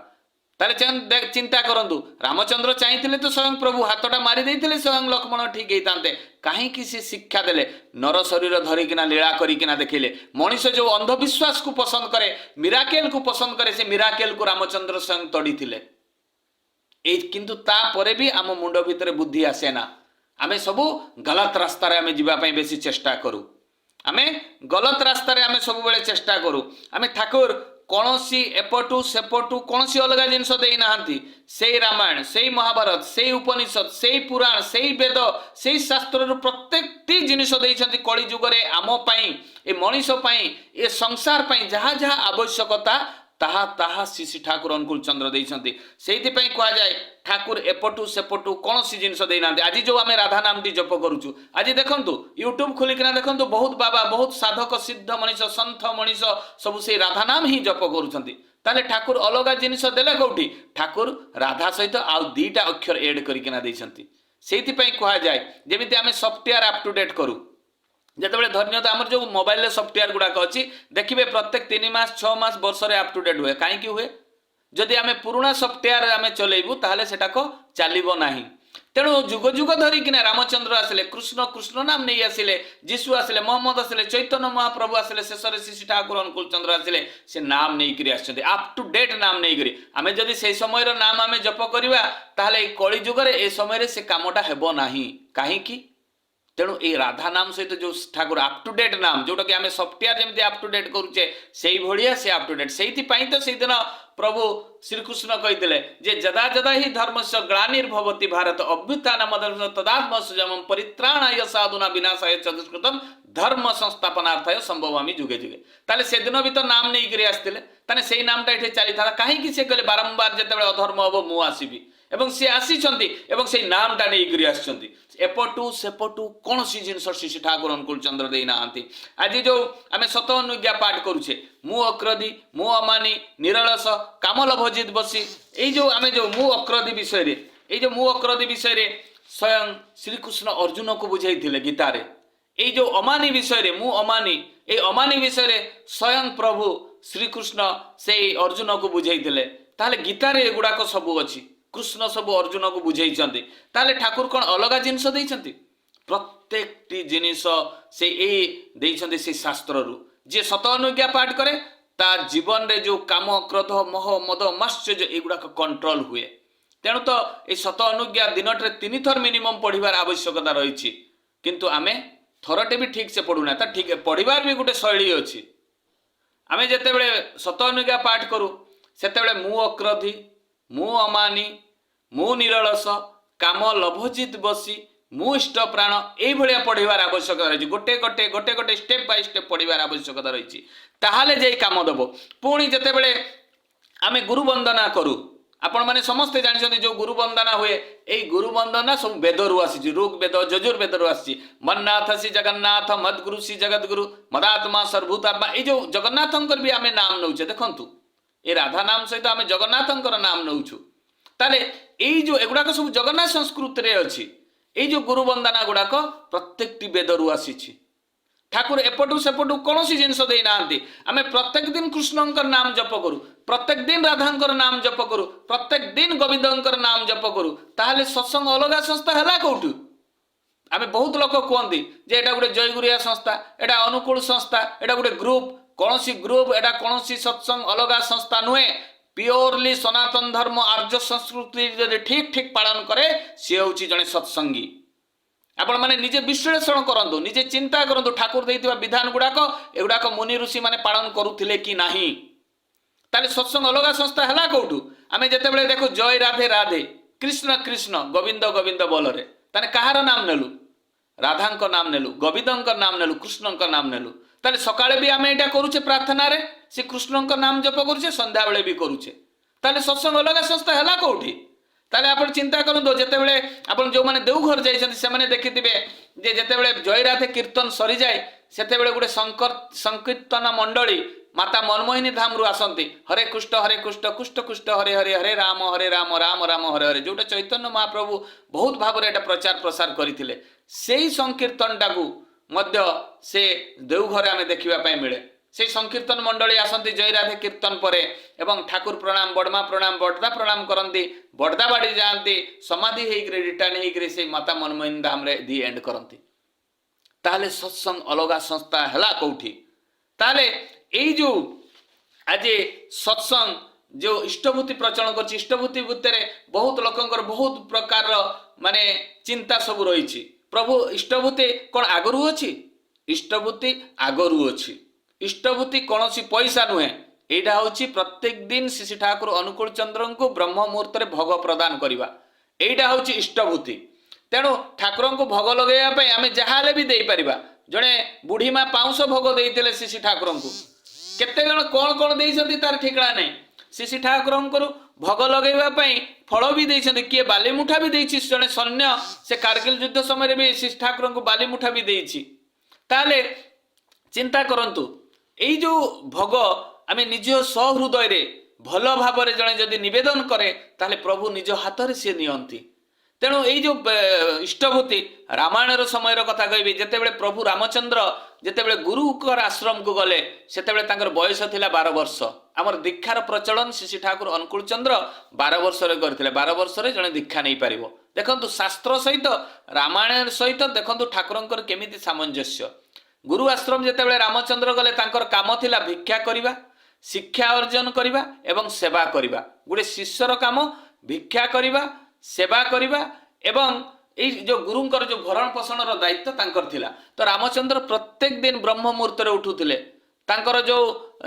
ताले चिंता करंतु रामचंद्र चाहिए तो स्वयं प्रभु हाथटा मारी देइथिले स्वयं लक्ष्मण ठीक हेतांते कहीं से शिक्षा देले नर शरीर धरिकिना लीला करिकिना देखिले मनुष्य जो अंधविश्वास को पसंद करे मिराकेल को पसंद करे से मिराकेल को रामचंद्र स्वयं तोड़ी थिले किंतु ता परे भी आम मुंड भितर बुद्धि आसे ना आमे सबु गलत रास्ता रे आमे जिबा पई बेसी चेष्टा करू आमे गलत रास्ता रे आमे सब बेले चेष्टा करू आमे ठाकुर कौनसी एपटू सेपटू कौनसी अलग जिनस दे नाहांती से रामायण से महाभारत से उपनिषद से पुराण से वेद से शास्त्र प्रत्येक जिनिस देइछंती कली जुगरे आम पई ए मनीष पई ए संसार पई जहाँ जहाँ आवश्यकता ताहा ताहा श्री ठाकुर अनुकूल चंद्र देइछंती सेइथि पई कहा जाए ठाकुर एपटू सेपटू कौन सी जिनस दे ना आज जो आम राधा नाम टी जप करुचु आज देखंतु यूट्यूब खोलिकिना देखंतु बहुत बाबा बहुत साधक सिद्ध मनीष संत मनीष सब से राधा नाम ही जप करुछंती ताले ठाकुर अलग जिनिस देले कोठी ठाकुर राधा सहित आ दीटा अक्षर एड करिकिना देइछंती सेइथि पई कहा जाए जेमिति आम सॉफ्टवेयर अप टू डेट करू जितेबाला धन्यता आमर जो मोबाइल सॉफ्टवेयर गुड़ाक अच्छी देखिए प्रत्येक 3 मास 6 मास वर्ष रे अप टू डेट हुए कहीं हुए जदि आम पुराना सॉफ्टवेयर आम चलेबू ताहले सेटाको चलिबो नाही तेणु जुग जुग धरिकिना रामचंद्र आसिले कृष्ण कृष्ण नाम नहीं आसिले जीशु आसिले मोहम्मद आसिले चैतन्य महाप्रभु आसिले शेषरे श्री ठाकुर अनुकूल चंद्र आसिले से नाम नहीं करी आछथि अप टू डेट नाम नहीं करी आमे जदि से समय रो नाम आमे जप करिवा ताहले कली जुग रे ए समय रे से कामटा हेबो नाही काहे की तेणु ये राधा नाम सहित जो ठाकुर अप टू डेट नाम जोटा कि आम सॉफ्टवेयर जमी अप टू डेट करुचे से भाया से अप टू डेट से तो से दिन प्रभु श्रीकृष्ण कही जे जदा जदा ही धर्म से ग्लानिर्भवति भारत अभ्युत्थानम तदात्मसुजम परित्राणाय साधुना विनाशाय च दुष्कृतम धर्म संस्थापनार्थाय संभवामि जुगे जुगे ताले से दिन भी तो नाम नहीं करी आसते ताने से नामटा ये चली था कहीं से कहले बारंबार जिते अधर्म हम मु आसबि एवं सी आसीचंती एवं से नामटा नहीं करी आछंती एपटू सेपटू कौन सी जिनस श्री ठाकुर अनुकूल चंद्र दे नाहांती आज जो आम शत अनुज्ञा पाठ करुचे मु अक्रदी मु अमानी निरलस कामल भजित बसी ये जो आम जो मु अक्रदी विषय रे ये जो मु अक्रदी विषय रे स्वयं श्रीकृष्ण अर्जुन को बुझाई गीता रे ये जो अमानी विषय रे मु अमानी ये अमानी विषय रे स्वयं प्रभु श्रीकृष्ण से अर्जुन को बुझाई ताहले गीता रे एगुड़ाक सब अच्छी कृष्ण सब अर्जुन को बुझाई ताले ठाकुर कौन अलग जिनस देइछंती प्रत्येक जिनिस से देइछंती से शास्त्र रु जे शत अनुज्ञा पाठ करे ता जीवन रे जो काम क्रोध मोह मद माश्चर्य एगुड़ाक कंट्रोल हुए तेणु तो ये शत अनुज्ञा दिनटे 3 थर मिनिमम पढ़िबार आवश्यकता रही किंतु आमे थरटे भी ठीक से पढ़ुना ता ठीक पढ़िबार भी गोटे शैली अच्छी आमे जेतेबेले शत अनुज्ञा पाठ करू ସେତେବେଳେ ମୁଁ ଅକ୍ରୋଧୀ, ମୁଁ ଅମାନି, ମୁଁ ନିରଳସ, କାମ ଲୋଭଜିତ୍ ବସି, ମୁଁ ଇଷ୍ଟ ପ୍ରାଣ, ଏଇଭଳିଆ ପଢ଼ିବାର ଆବଶ୍ୟକତା ରହିଛି। ଗୋଟେ ଗୋଟେ ଷ୍ଟେପ୍ ବାଇ ଷ୍ଟେପ୍ ପଢ଼ିବାର ଆବଶ୍ୟକତା ରହିଛି। ତାହେଲେ ଯାଇ କାମ ଦେବ। ପୁଣି ଯେତେବେଳେ ଆମେ ଗୁରୁ ବନ୍ଦନା କରୁ, ଆପଣମାନେ ସମସ୍ତେ ଜାଣିଛନ୍ତି ଯେଉଁ ଗୁରୁ ବନ୍ଦନା ହୁଏ, ଏଇ ଗୁରୁ ବନ୍ଦନା ସବୁ ବେଦରୁ ଆସିଛି। ଋଗ୍ ବେଦ, ଯଜୁର୍ବେଦରୁ ଆସିଛି। ମନ୍ନାଥ ଶ୍ରୀ ଜଗନ୍ନାଥ, ମଦ୍ଗୁରୁ ଶ୍ରୀ ଜଗଦ୍ଗୁରୁ, ମଦାତ୍ମା ସର୍ବଭୂତାତ୍ମା, ଏଇ ଯେଉଁ ଜଗନ୍ନାଥଙ୍କର ବି ଆମେ ନାମ ନେଉଛେ। ଦେଖନ୍ତୁ, ଏ ରାଧା ନାମ ସହିତ ଆମେ ଜଗନ୍ନାଥଙ୍କର ନାମ ନେଉଛୁ। ତାହେଲେ ଏଇ ଯେଉଁ ଏଗୁଡ଼ାକ ସବୁ ଜଗନ୍ନାଥ ସଂସ୍କୃତିରେ ଅଛି। ଏଇ ଯେଉଁ ଗୁରୁ ବନ୍ଦନା ଗୁଡ଼ାକ ପ୍ରତ୍ୟେକଟି ବେଦରୁ ଆସିଛି। ଠାକୁର ଏପଟୁ ସେପଟୁ କୌଣସି ଜିନିଷ ଦେଇନାହାନ୍ତି। ଆମେ ପ୍ରତ୍ୟେକ ଦିନ କୃଷ୍ଣଙ୍କର ନାମ ଜପ କରୁ, ପ୍ରତ୍ୟେକ ଦିନ ରାଧାଙ୍କର ନାମ ଜପ କରୁ, ପ୍ରତ୍ୟେକ ଦିନ ଗୋବିନ୍ଦଙ୍କର ନାମ ଜପ କରୁ। ତାହେଲେ ସତ୍ସଙ୍ଗ ଅଲଗା ସଂସ୍ଥା ହେଲା କୋଉଠୁ? ଆମେ ବହୁତ ଲୋକ କୁହନ୍ତି ଯେ ଏଇଟା ଗୋଟେ ଜୟଗୁରିଆ ସଂସ୍ଥା, ଏଇଟା ଅନୁକୂଳ ସଂସ୍ଥା, ଏଇଟା ଗୋଟେ ଗ୍ରୁପ। କୌଣସି ଗ୍ରୁପ, ଏଇଟା କୌଣସି ସତ୍ସଙ୍ଗ ଅଲଗା ସଂସ୍ଥା ନୁହେଁ। ପିଓରଲି ସନାତନ ଧର୍ମ ଆର୍ଯ୍ୟ ସଂସ୍କୃତି ଯଦି ଠିକ ପାଳନ କରେ, ସିଏ ହେଉଛି ଜଣେ ସତ୍ସଙ୍ଗୀ। ଆପଣମାନେ ନିଜେ ବିଶ୍ଳେଷଣ କରନ୍ତୁ, ନିଜେ ଚିନ୍ତା କରନ୍ତୁ, ଠାକୁର ଦେଇଥିବା ବିଧାନ ଗୁଡ଼ାକ ଏଗୁଡ଼ାକ ମୁନି ଋଷି ମାନେ ପାଳନ କରୁଥିଲେ କି ନାହିଁ? ତାହେଲେ ସତ୍ସଙ୍ଗ ଅଲଗା ସଂସ୍ଥା ହେଲା କୋଉଠୁ? ଆମେ ଯେତେବେଳେ ଦେଖୁ ଜୟ ରାଧେ ରାଧେ, କୃଷ୍ଣ କୃଷ୍ଣ, ଗୋବିନ୍ଦ ଗୋବିନ୍ଦ ବୋଲରେ, ତାହେଲେ କାହାର ନାମ ନେଲୁ? ରାଧାଙ୍କ ନାମ ନେଲୁ, ଗୋବିନ୍ଦଙ୍କ ନାମ ନେଲୁ, କୃଷ୍ଣଙ୍କ ନାମ ନେଲୁ। ତାହେଲେ ସକାଳେ ବି ଆମେ ଏଇଟା କରୁଛେ, ପ୍ରାର୍ଥନାରେ ସେ କୃଷ୍ଣଙ୍କ ନାମ ଜପ କରୁଛେ, ସନ୍ଧ୍ୟାବେଳେ ବି କରୁଛେ। ତାହେଲେ ସତ୍ସଙ୍ଗ ଅଲଗା ସଂସ୍ଥା ହେଲା କୋଉଠି? ତାହେଲେ ଆପଣ ଚିନ୍ତା କରନ୍ତୁ, ଯେତେବେଳେ ଆପଣ ଯେଉଁମାନେ ଦେଉଘର ଯାଇଛନ୍ତି ସେମାନେ ଦେଖିଥିବେ ଯେ ଯେତେବେଳେ ଜୟରାଧେ କୀର୍ତ୍ତନ ସରିଯାଏ, ସେତେବେଳେ ଗୋଟେ ସଂକୀର୍ତ୍ତନ ମଣ୍ଡଳୀ ମାତା ମନମୋହିନୀ ଧାମରୁ ଆସନ୍ତି। ହରେ କୃଷ୍ଣ କୃଷ୍ଣ କୃଷ୍ଣ ହରେ ହରେ, ହରେ ରାମ ରାମ ରାମ ହରେ ହରେ, ଯୋଉଟା ଚୈତନ୍ୟ ମହାପ୍ରଭୁ ବହୁତ ଭାବରେ ଏଟା ପ୍ରଚାର ପ୍ରସାର କରିଥିଲେ। ସେଇ ସଂକୀର୍ତ୍ତନଟାକୁ ମଧ୍ୟ ସେ ଦେଉଘରେ ଆମେ ଦେଖିବା ପାଇଁ ମିଳେ। সেই সংকীর্তন মন্ডলী আসନ୍ତି জয়রাধে কীর্তন পরে এবং ঠাকুর প্রণাম, বড়মা প্রণাম, বড়দা প্রণাম করନ୍ତି, বড়দা বাড়ি যাଆନ୍ତି, সমাধি ହେଇକିରି রিটার্ন ହେଇକିରି সেই মাতা মনমোহিনী ধামরে দি এন্ড করନ୍ତି। তাহলে সৎসঙ্গ অলগা সংস্থা হেলা কোউঠি? তাহলে এই যে আজি সৎসঙ্গ যে ইষ্টভূতি প্রচলন করছি, ইষ্টভূতি ভিতরে বহুত লোকঙ্কর বহুত প্রকার মানে চিন্তা সবু রয়েছে। প্রভু ইষ্টভূতি কোন আগরু অছি? ইষ্টভূতি আগরু অছি। ইষ্টভূতি কৌশি পয়সা নুহে, এইটা হচ্ছে প্রত্যেক দিন শ্রী ঠাকুর অনুকূল চন্দ্রଙ୍କୁ ব্রহ্ম মুহূর্তে ভোগ প্রদান করা, এইটা হচ্ছে ইষ্টভূতি। তেণু ঠাকুরଙ୍କୁ ভোগ লগাইবা পাই আমি যাহালে भी দেই পারিবা। জনে বুঢ়ী মা পাউঁশ ভোগ ଦେଇଥିଲେ শ্রী ঠাকুরଙ୍କୁ, কেতে জଣ কোন কোন ଦେଇଛନ୍ତି তার ঠিকଣା নাই। শ্রী ঠাকুরଙ୍କୁ ভোগ লগাইবা পাই ফল भी ଦେଇଛନ୍ତି, কিଏ বালি মুঠা भी ଦେଇছি। জনে সৈন্য সে কার্গিল যুদ্ধ সময় भी শ্রী ঠাকুরଙ୍କୁ বালি মুঠা भी ଦେଇছি। তাহলে চিন্তা করন্তু, এই যে ভোগ আমি নিজ সহৃদয়ে ভাল ভাবে জনে যদি নিবেদন করে, তাহলে প্রভু নিজ হাতরে সে নিয়ন্তি। তেণু এই যে ইষ্টভূতি রামায়ণর সময়ের কথা কবি, যেতবে প্রভু রামচন্দ্র যেতবে গুরুকর আশ্রমকু গলে, সেতবে তাঁর বয়স লা 12 বর্ষ। আমার দীক্ষার প্রচলন শ্রী ঠাকুর অনুকূল চন্দ্র 12 বর্ষরে করে। 12 বর্ষরে জনে দীক্ষা নেই পারিব। দেখন্তু শাস্ত্র সহিত রামায়ণের সহিত দেখন্তু ঠাকুরঙ্কর কেমিতি সামঞ্জস্য। গুরু আশ্রম যেতবে রামচন্দ্র গলে, তাঁর কাম লা ভিক্ষা করিবা, শিক্ষা অর্জন করিবা এবং সেবা করিবা। গোটে শিষ্যর কাম ভিক্ষা করিবা, সেবা করিবা এবং এই যে গুরুঙ্কর যে ভরণ পোষণর দায়িত্ব তাঁকর লা। তো রামচন্দ্র প্রত্যেক দিন ব্রহ্ম মুহূর্তে উঠুলে, তাঁকর যে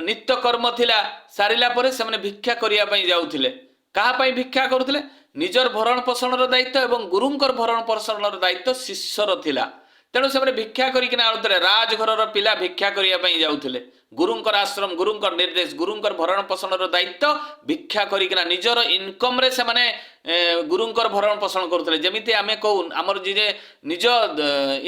নিত্যকর্ম লা সারিলা পরে সেমানে ভিক্ষা করিয়া পাই যাউଥିଲେ। কাহা পাই ভিক্ষা করুଥିଲେ? নিজর ভরণ পোষণর দায়িত্ব এবং গুরুঙ্কর ভরণ পোষণর দায়িত্ব শিষ্যর লা। তেণু সেমানে ভিক্ষা করিকিনা আনুଥିଲେ। রাজঘরর পিলা ভিক্ষা করিয়া পাই যাউଥିଲେ। গুরুঙ্কর আশ্রম, গুরুঙ্কর নির্দেশ, গুরুঙ্কর ভরণ পোষণর দায়িত্ব ভিক্ষা করিকিনা নিজর ইনকমরে সেমানে গুরুঙ্কর ভরণ পোষণ করুଥିଲେ। যেমিতি আমি কহু আমার যে নিজ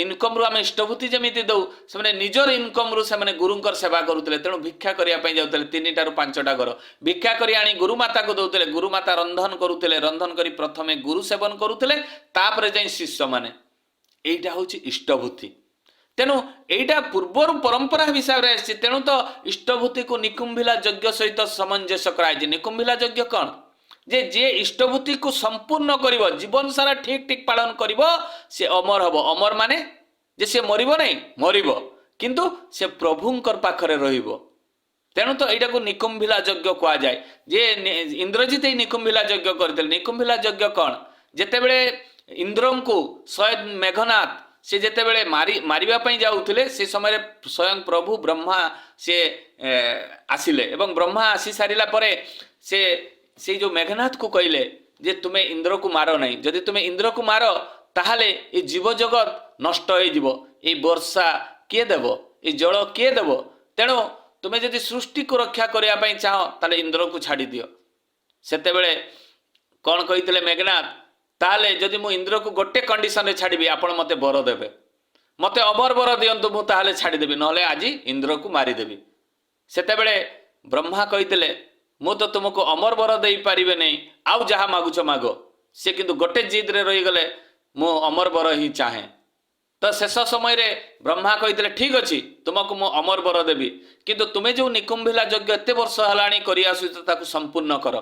ইনকমরু আমি ইষ্টভূতি যেমিতি দৌ, সেমানে নিজর ইনকমরু সেমানে গুরুঙ্কর সেবা করুଥିଲେ। তেণু ভিক্ষা করিয়া পাই যাউଥିଲେ। 3টাରୁ 5টা ঘর ভিক্ষা করি আনি গুরুমাতাকে দৌଥିଲେ। গুরুমাতা রন্ধন করুଥିଲେ। রন্ধন করি প্রথমে গুরু সেবন করুଥିଲେ, তাপরে যাই শিষ্য মানে। এইটা হচ্ছে ইষ্টভূতি। তেণু এইটা পূর্বর পরম্পরা হিসাবে আসছে। তেণু তো ইষ্টভূতিকে নিকুম্ভিলা যজ্ঞ সহিত সামঞ্জস্য করা হয়েছে। নিকুম্ভিলা যজ্ঞ কণ? যে ইষ্টভূতিকে সম্পূর্ণ করিব, জীবন সারা ঠিক পালন করিব, সে অমর হব। অমর মানে যে সে মরিব নাই, মরিব, কিন্তু সে প্রভুঙ্কর পাখরে রহিব। তেণু তো এইটাকে নিকুম্ভিলা যজ্ঞ কুয়া যায়। যে ইন্দ্রজিৎ এই নিকুম্ভিলা যজ্ঞ করেছিল। নিকুম্ভিলা যজ্ঞ কণ? যেতবে ইন্দ্রଙ୍କୁ 100 মেঘনাথ से जेतेबेले मारिबा पई जाउथिले से समय स्वयं प्रभु ब्रह्मा से आसिले एवं ब्रह्मा आसी सारिला परे से जो मेघनाथ को कहले जे तुमे इंद्र को मारो नहीं, जदि तुमे इंद्र को मारो ताहले ए जीव जगत नष्ट हो जीव, ए वर्षा किए देव, ए जल किए देव, तेणु तुमे जदि सृष्टि को रक्षा करने पई चाहो ताले इंद्र को छाड़ी दियो। सेतेबेले कौन कहितले मेघनाथ, ताले जदि मु इंद्र को गोटे कंडीशन रे छाड़बी आपण मते बर देबे, मते अबर बर दियंतु मु ताहले छाड़ी देबी, नहले आज इंद्र को मारी देबी। सेतेबेले ब्रह्मा कहितले मु तो तुमको अमर बर देई पारिबे नहीं, आउ जहा मागुछ मागो। से किंतु गोटे जिद रे रही गले मु अमर बर ही चाहे। तो शेष समय रे ब्रह्मा कहितले ठीक अछि तुमको मु अमर बर देबी, किंतु तुमे जो निकुंभिला यज्ञ एते वर्ष हलाणी करि आसुछ ताकु संपूर्ण कर,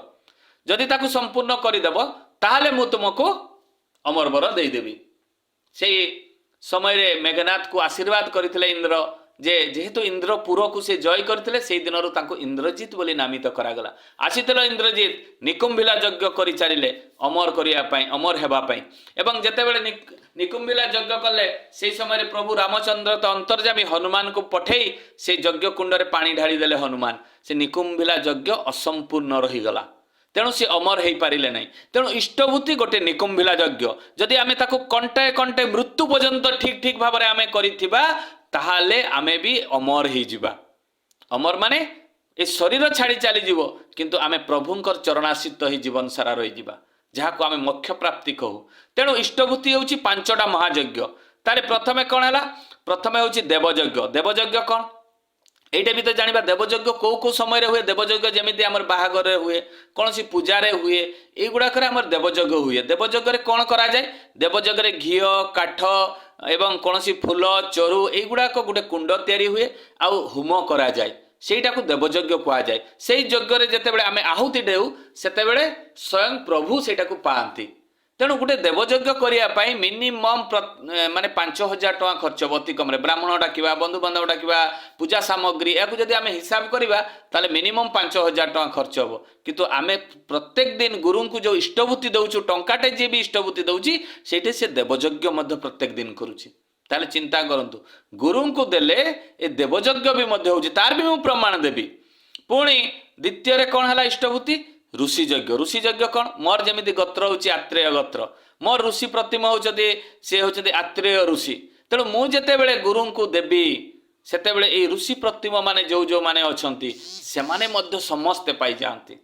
जदि ताकु संपूर्ण करिदेब ताहले मु तुमको अमर बर देई देबी। से समय रे मेघनाथ को आशीर्वाद करथिले इंद्र, जे जेहेतु इंद्रपुर को से जय करथिले से दिनरु तांको इंद्रजित बोली नामित करागला। आसीथिले इंद्रजित निकुंभिला यज्ञ करि चारिले अमर करिया पई, अमर हेबा पई। एवं जेतेबेले निकुंभिला यज्ञ कले से समय प्रभु रामचंद्र तो अंतर्जामी हनुमान को पठेई से यज्ञ कुंड रे पानी ढाली देले हनुमान, से निकुंभिला यज्ञ असंपूर्ण रहीगला, तेणु सी अमर हो पारे ना। तेणु इष्टभूति गोटे निकुंभिला यज्ञ जदि आमे ताको कंटे कंटे मृत्यु पर्यंत ठीक ठीक भाव में आमे करिथिबा ताहाले आमे भी अमर हो जिबा। अमर माने ए शरीर छाड़ी चली जीवो, किंतु आमे प्रभुंकर चरणाश्रित ही जीवन सारा रही जिबा, जहाँ को आमे मोक्ष प्राप्ति कहू। तेणु इष्टभूति होउची पांचटा महायज्ञ। तारे प्रथमे कौन है? प्रथमे होउची देवयज्ञ। देवयज्ञ कौन एटा भी तो जानवा, देवयज्ञ कौ कौ समय हुए। देवयज्ञ जमी आम बाहागर हुए, कौन सी पूजा हुए, युगुड़ाक देवयज्ञ हुए। देवयज्ञ कौन करा जाए? देवयज्ञ घी काठ एवं कौन सी फूल चरु युगुड़ाक गोटे कुंड तैयारी हुए, आउ होम करा जाए, सेटा को देवयज्ञ कहुए। से यज्ञ जितेबाला आम आहुति देऊ सेतेबेले स्वयं प्रभु सेटा को पाती। तेणु गोटे देवयज्ञ करने मिनिमम माने 5000 टଙ୍କା खर्च हम अति कम। ब्राह्मण डाकिबा, बंधु बांधव डाकिबा, पूजा सामग्री या जदि आम हिसाब करवा ताले मिनिमम 5000 टଙ୍କା खर्च हम। किंतु आमे प्रत्येक दिन गुरु को जो इष्टभूति दउछु, टंकाटे जे भी इष्टभूति दउची सेठी से देवयज्ञ मध्य प्रत्येक दिन करूची। ताले चिंता करंतु, गुरु को देले ए देवयज्ञ भी मध्य होउची, तार भी मु प्रमाण देबी। पुणी द्वितीय रे कोन हला इष्टभूति? ऋषि यज्ञ। ऋषि यज्ञ कौन? मोर जमी गोत्र हूँ आत्रेय गोत्र, मोर ऋषि प्रतिमा होती सी होती आत्रेय ऋषि। तेणु मुझे गुरु को देवी सेतेबेले ए ऋषि प्रतिमा माने जो जो माने अछंती से माने मध्य समस्ते पाई जाती।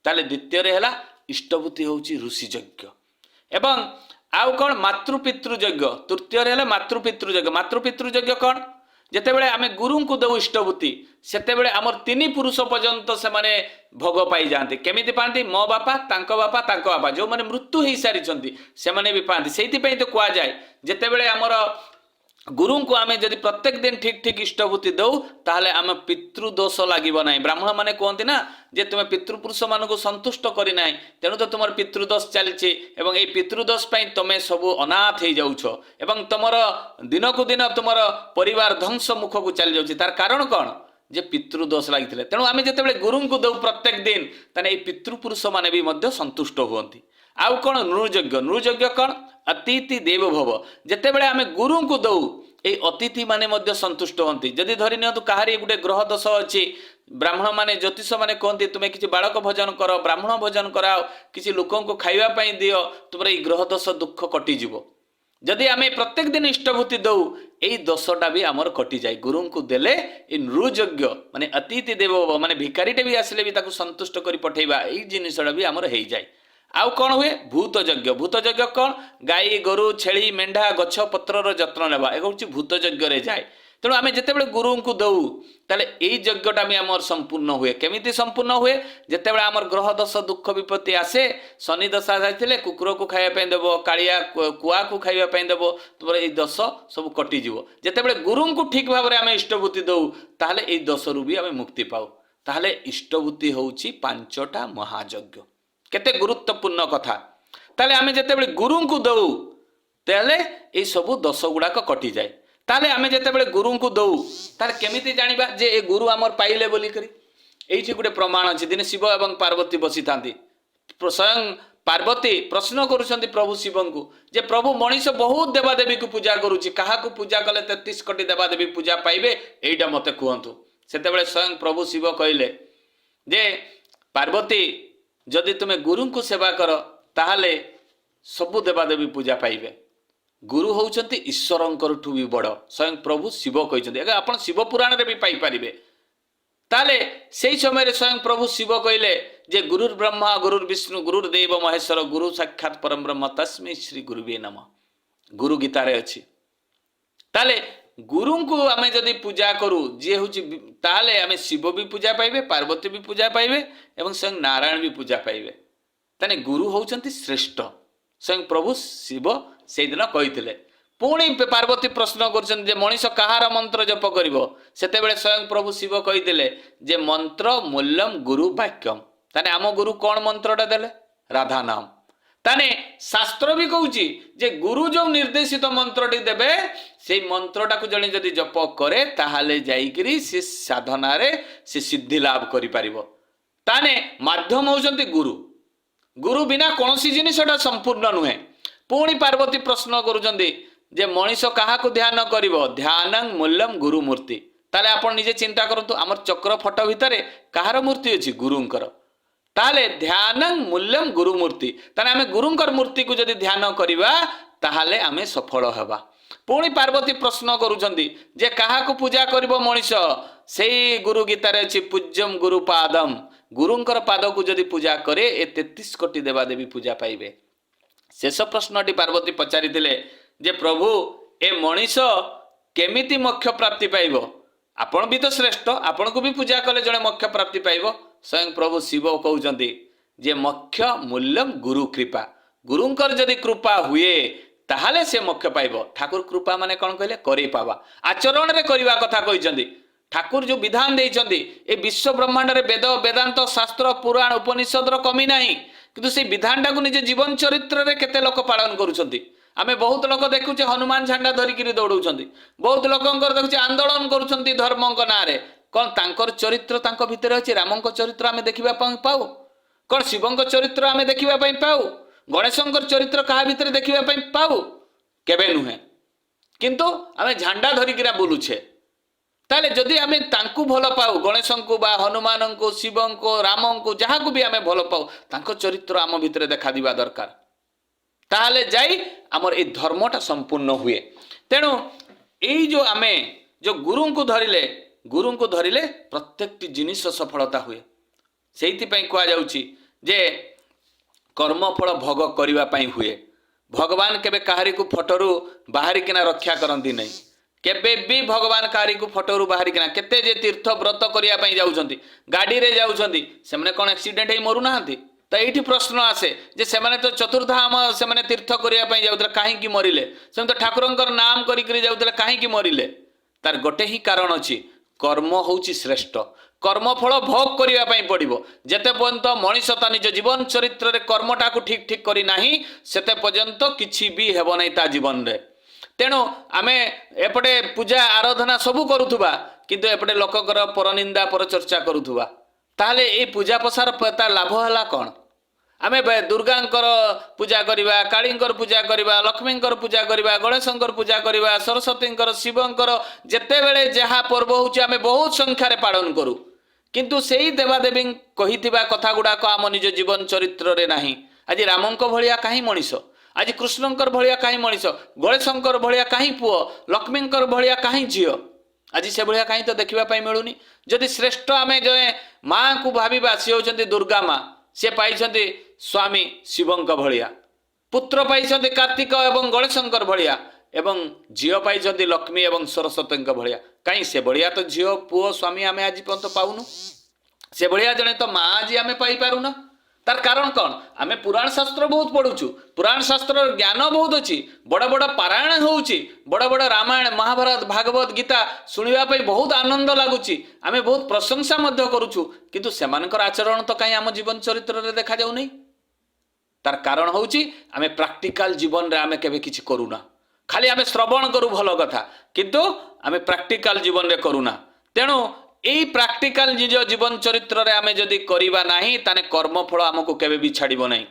ताले द्वितीय रे हला इष्टभूति होउची ऋषि यज्ञ। एवं आउ कौन? मातृपितृ यज्ञ। तृतीय रे हला मातृपितृ यज्ञ। मातृपितृ यज्ञ कौन? जेतेबेले आमे गुरु को देउ इष्टभूति सेतेबेले आमर 3 पुरुष पर्यंत से माने भोग पाई जाते। केमिति पाती? मो बापा, तांको बापा जो माने मृत्यु हो सारी से माने भी पाती। सेति पई तो कहा जाए जेतेबेले आमर गुरु को आमे जदि प्रत्येक दिन ठीक ठीक इष्टभूति दऊ ताहले आम पितृदोष लागिब नाही। ब्राह्मण माने कहते ना जे तुम पितृपुरुष मान को संतुष्ट करी नाही, तेणु तो तुम पितृदोष चलछि एवं ए पितृदोष पई तमे सबु अनाथ हो जाउछ एवं तुमर दिन को दिन तुमर परिवार ध्वंस मुख को चली जाउछि। तार कारण कौन? जे पितृदोष लागिथिले। तेणु आमे जेतेबेले गुरु को दऊ प्रत्येक दिन ताने ए पितृपुरुष माने भी मध्य संतुष्ट हुअन्ति। आउ कौन? नृयज्ञ। नृयज्ञ कौन? अतिथि देव भव। जेतेबेले आमे गुरु को दऊ ए अतिथि माने मध्य संतुष्ट होती। जदि धरि नियंतु कहारी गोटे ग्रह दोष अच्छी, ब्राह्मण माने ज्योतिष माने कहते तुम्हें किसी बालक भोजन कर, ब्राह्मण भोजन कराओ, किसी लोकों को खाइबा पई दियो, तुमर ए ग्रह दोष दुख कटिଯିव। जदि आमे प्रत्येक दिन इष्टभूति दऊ यही दोषटा भी आमर कटि जाए। गुरु को देले ए नृयज्ञ माने अतिथि देव माने भिकारीटे भी आसिले भी ताको संतुष्ट करी पठेइबा, एई जिनिसटा भी आमर हेइ जाए। आउ कौन हुए? भूत यज्ञ। भूत यज्ञ कौन? गाई गोरु छेली मेंढा गछ पत्रर जत्न नेबा, ए होउची भूत यज्ञ रे जाए। तेणु आमे जेतेबेले गुरु को दऊ ताले एई यज्ञटा भी आमर संपूर्ण हुए। केमिति संपूर्ण हुए? जेतेबेले आमर ग्रह दोष दुख विपत्ति आसे, शनि दशा जाइतिले कुकुर को खाइबा पई देबो, कालिया कुआ को खाइबा पई देबो, तुमर एई दोष सब कटि जिवो। जेतेबेले गुरु को ठीक भाव में आमे इष्टभूति दऊ ताहले एई दोषरु भी आमे मुक्ति पाऊ। ताहले इष्टभूति होउची 5टा महायज्ञ। केते गुरुत्वपूर्ण कथा। ताले आमे जेतेबेले गुरु को दऊ ताले ए सब दोष गुड़ाक कटि जाए। ताले आमे जेतेबेले गुरु को दऊ ताले केमिति जानिबा जे ए गुरु आमर पाइले बोली करी? एइठी गोटे प्रमाण अछि। दिने शिव एवं पार्वती बसी थांती, स्वयं पार्वती प्रश्न करुछंती प्रभु शिव को जे प्रभु मनीष बहुत देवादेवी को पूजा करुच्ची क्या पूजा कले 33 कोटी देवादेवी पूजा पाइबे एटा मते कहतु सेतेबेले स्वयं प्रभु शिव कहले जे पार्वती जदि तुम्हें गुरु को सेवा कर ताहले सबु देवादेवी पूजा पाइबे गुरु होउछंती ईश्वरंकर ठू भी बड़ स्वयं प्रभु शिव कहते अगर आप शिव पुराण रे भी पाई पारिबे ताले से समय स्वयं प्रभु शिव कहले जे गुरुर ब्रह्मा गुरुर विष्णु गुरुर देव महेश्वर गुरु साक्षात परम ब्रह्म तस्मै श्री गुरुवे नमः गुरु गीतारे अच्छी ताले गुरु को आमे जदि पूजा करू जी हूँ ताले आमे शिव भी पूजा पाइबे पार्वती भी पूजा पाइबे एवं स्वयं नारायण भी पूजा पाइबे ताने गुरु होउछंती श्रेष्ठ स्वयं प्रभु शिव से दिन कही पुणी पार्वती प्रश्न कर मनीष कहार मंत्र जप कर स्वयं प्रभु शिव कही जे मंत्र मूल्यम गुरु वाक्यम ताने आम गुरु कौन मंत्रटा देले राधा नाम ताने शास्त्र भी कहूँ जे गुरु जो निर्देशित मंत्रटी देवे से मंत्रटा को जड़े जदि जप करे ताहाले जाइकरी से साधना रे से सिद्धि लाभ करि परिबो ताने माध्यम होउछंती गुरु गुरु बिना कौन सी जिनिसटा संपूर्ण नुहे पुणी पार्वती प्रश्न करुचंदी जे मनीष क्या ध्यान करिवो ध्यानं मूल्यम गुरु मूर्ति ताले आपण निजे चिंता करतु आमर चक्र फट भितरे कहार मूर्ति अछि गुरुंकर ताले ध्यानं मूल्यम गुरु मूर्ति ताने आमे गुरुंकर मूर्ति को जदि ध्यान करिवा ताहाले आमे सफल हेबा पुणी पार्वती प्रश्न करुचंदी जे कहा को पूजा करिवो मनीष सेई गुरु गीतारे अछि पूज्यम गुरु पादम गुरुंकर पाद को जदि पूजा करे ए 33 कोटी देवादेवी पूजा पाइबे शेष प्रश्नटी पार्वती पचारि जे प्रभु ए मनीष केमिति मोक्ष प्राप्ति पाइबो आपण भी तो श्रेष्ठ आपण को भी पूजा कले जड़े मोक्ष प्राप्ति पाइबो स्वयं प्रभु शिव कहउचंती जे मोक्ष मूल्यम गुरु कृपा गुरुंकर जदि कृपा हुए ताहाले से मोक्ष पाइबो ठाकुर कृपा माने कौन कहले करि पावा आचरण रे करिवा कथा कहिसंती ठाकुर जो विधान देइचंती ए विश्व ब्रह्मांड रे वेद वेदांत शास्त्र पुराण उपनिषद रो कमी नाही किंतु से विधानटा को निजे जीवन चरित्र रे केते लोक पालन करूछंती आमे बहुत लोक देखुचे हनुमान झंडा धरिकी दौड़ौछंती बहुत लोकंकर देखुचे आंदोलन करूछंती धर्मंक नाँ रे कौन तांकर चरित्र तांको भितर अछि रामंक चरित्र आमे देखिबा पाऊ कौन शिवंक चरित्र आमे देखिबा पाऊ गणेशंकर चरित्र कहा भितर देखिबा पाऊ केबे नुहे किंतु आमे झंडा धरिकी बुलुछे ताले जदि आमे तांकु भल पाऊ गणेशंकु बा हनुमानंकु शिवंकु रामंकु जहाकु भी आमे भल पाऊ तांको चरित्र आम भितर देखा दिबा दरकार ताहले जाई आमर ए धर्मटा संपूर्ण हुए तेणु एई जो आमे जो गुरु को धरिले प्रत्येक जिनिस सफलता हुए सेइति पई कहा जाउची जे कर्मफल भोग करिवा पई हुए भगवान केबे काहारी को फटरू बाहरी किना रक्षा करंती नहीं केबे भी भगवान काहारी को फटरू बाहरी किना केते जे तीर्थ व्रत करिया पई जाउछंती गाड़ी रे जाउछंती सेमने कोन एक्सीडेंट हे मरु नाहंती तो ये प्रश्न आसे जे सेमाने तो चतुर्धाम सेमाने तीर्थ करिया पई जाउतले काहे की मरिले से तो ठाकुरंकर नाम करी करी जाउतले काहे की मरिले तार गोटे ही कारण अछि कर्म होउची श्रेष्ठ कर्मफल भोग करिया पई पड़िबो जेते पर्यंत मनीष ता निज जीवन चरित्र रे कर्मटा को ठीक ठीक करी नाही सेते पर्यंत किछि भी हेबो नै ता जीवन रे तेणु आमे एपटे पूजा आराधना सबु करूथुबा किंतु एपटे लोककर परनिंदा पर चर्चा करूथुबा ताहले ए पूजा पसार तार लाभ हला कौन आमे दुर्गांकर पूजा करिबा कालींकर पूजा करिबा लक्ष्मींकर पूजा करिबा गणेशंकर पूजा करिबा सरस्वतींकर शिवंकर जेते बेले जहा पर्व होउची आमे बहुत संख्या रे पालन करू किंतु सेही देवादेवी कहिथिबा कथा गुडाक आम निज जीवन चरित्र रे नाही आज रामंक भलिया काहे मनीष आज कृष्णंकर भलिया काहे मनीष गणेशंकर भलिया काहे पुओ लक्ष्मींकर भलिया काहे झियो आज से भाया कहीं तो देखा मिलूनी जदि श्रेष्ठ आम जो माँ को भाविबा सी होती दुर्गा माँ सी पाई स्वामी शिवंक भलिया पुत्र पाई कार्तिक एवं गणेशंकर भलिया एवं झील पाई लक्ष्मी एवं सरस्वती भलिया कहीं से भाया तो झील पुओ स्वामी आम आज पर्यंत पाऊनु से भाया जड़े तो माँ आज आम पाइपारूना तार कारण कौन आमे पुराण शास्त्र बहुत पढ़ुचु पुराण शास्त्र ज्ञान बहुत अच्छी बड़ बड़ पारायण होउची बड़ बड़ रामायण महाभारत भागवत गीता सुनिबा पई बहुत आनंद लागुची आमे बहुत प्रशंसा मध्य करूचु किंतु सेमानकर आचरण तो कहीं आम जीवन चरित्र रे देखा जाउ नहीं तार कारण होउची आमे प्रैक्टिकल जीवन रे आमे केबे किछि करूना खाली आमे श्रवण करू भलो कथा किंतु आमे प्रैक्टिकल जीवन रे करूना तेणु यही प्रैक्टिकल निज जीवन चरित्र रे आमे जदि करिबा नाही ताने कर्मफल आमको केबे भी छाड़िबो नाही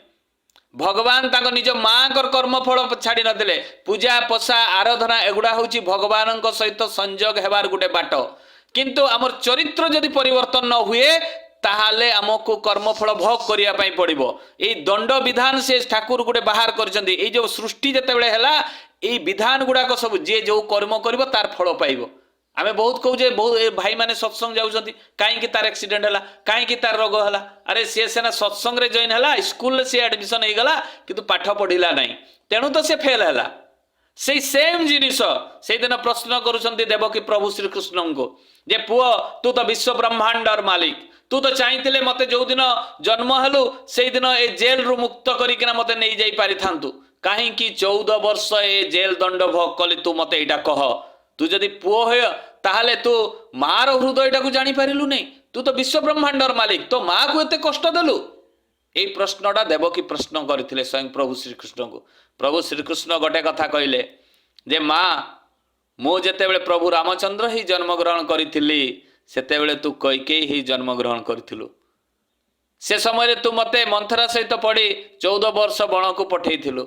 भगवान ताको निज माँ कर्मफल छाड़ी नथिले पूजा पशा आराधना एगुड़ा हूँ भगवान सहित संजोग हेबार गोटे बाट किंतु आमर चरित्र जदि परिवर्तन न हुए ताहाले आमको कर्मफल भोग करिया पई पड़िबो। एई दंड विधान से ठाकुर गोटे बाहर करछन्ती एई जो सृष्टि जतेबेले हैला एई विधान गुड़ाक सब जे जो कर्म करिवो तार फल पाइबो। आमे बहुत कहू जे बहुत भाई माने सत्संग जाउछन्ती काहेकि तार एक्सीडेंट हला काहेकि तार रोग हला अरे से सेना सत्संग रे जॉइन हला स्कूल से एडमिशन हे गला किंतु पाठ पढ़िला नाही तेणु तो से फेल हला। से सेम जिनिस से दिन प्रश्न करुछन्ती देवकी प्रभु श्री कृष्ण को जे पुओ तू तो विश्व ब्रह्मांडर मालिक तू तो चाहिए मते जो दिन जन्म हेलु से दिन ए जेल रु मुक्त करिकिना मते नहीं जाई पारि थांतु काहेकि 14 वर्ष ए जेल दंड भोग कली तू मते एटा कह तू जदि पुओ होय ताहले तू मार हृदयटा को जानी पारिलु नहीं तू तो विश्व ब्रह्मांडर मालिक तो माँ को एते कष्ट देलु। यही प्रश्नटा देवकी प्रश्न करथिले स्वयं प्रभु श्रीकृष्ण को। प्रभु श्रीकृष्ण गोटे कथा कहले जे माँ मु जेतेबेले प्रभु रामचंद्र ही जन्म ग्रहण करिथिली सेतेबेले तू कैकेयी ही जन्म ग्रहण करिथिलु से समय तू मते मंथरा सहित पड़ी 14 वर्ष बण को पठेइथिलु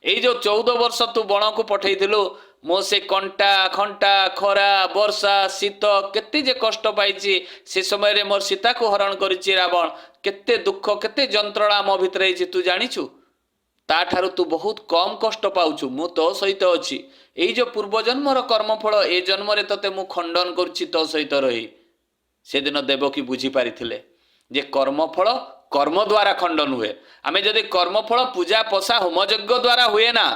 एई जो 14 वर्ष तू बण को पठेइथिलु मो से कंटा खंटा खरा वर्षा शीत केते जे कष्ट पाइछि से समय रे मोर सीता को हरण करिछि रावण केते दुख केते जंत्रणा मो भितर हिछि तू जानिछु ता ठारू तू बहुत कम कष्ट पाउछु मु तो सहित अछि एई जो पूर्व जन्मर कर्मफल ए जन्म रे तते मु खंडन करछि तो सहित रही से दिन देवकी बुझी पारिथिले जे कर्मफल कर्म द्वारा खंडन हुए आमे जदि कर्मफल पूजा पशा होमयज्ञ द्वारा हुए ना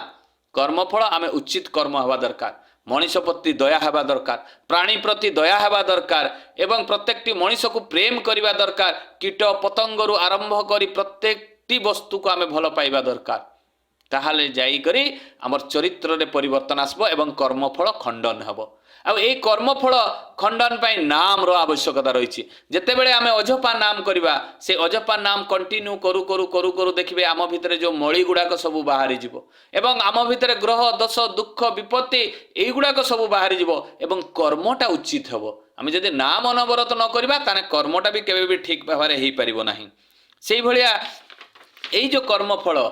कर्मफल आमे उचित कर्म हवा दरकार मनीष प्रति दया हवा दरकार प्राणी प्रति दया हवा दरकार एवं प्रत्येकटी मनीष को प्रेम करिवा दरकार कीट पतंगरु आरंभ करी प्रत्येकटी वस्तु को आमे भल पाइबा दरकार ताहाले जाई करी हमर चरित्र रे परिवर्तन आसबो एवं कर्मफल खंडन हबो। आ ए कर्मफल खंडन पाई नाम रो आवश्यकता रही जेतेबेले आमे अजपा नाम करिबा से अजपा नाम कंटिन्यू करू करू करू करू देखिबे आम भितरे जो मळी गुडाक सब बाहरी जिवो एवं आम भितरे ग्रह दोष दुख विपत्ति एई गुडाक सब बाहरी जिवो एवं कर्मटा उचित हबो। आमे जदि नाम अनवरत न करिबा ताने कर्मटा भी केबे भी ठीक भाबरे हेई परिबो नाही। सेई भलिया एई जो कर्मफल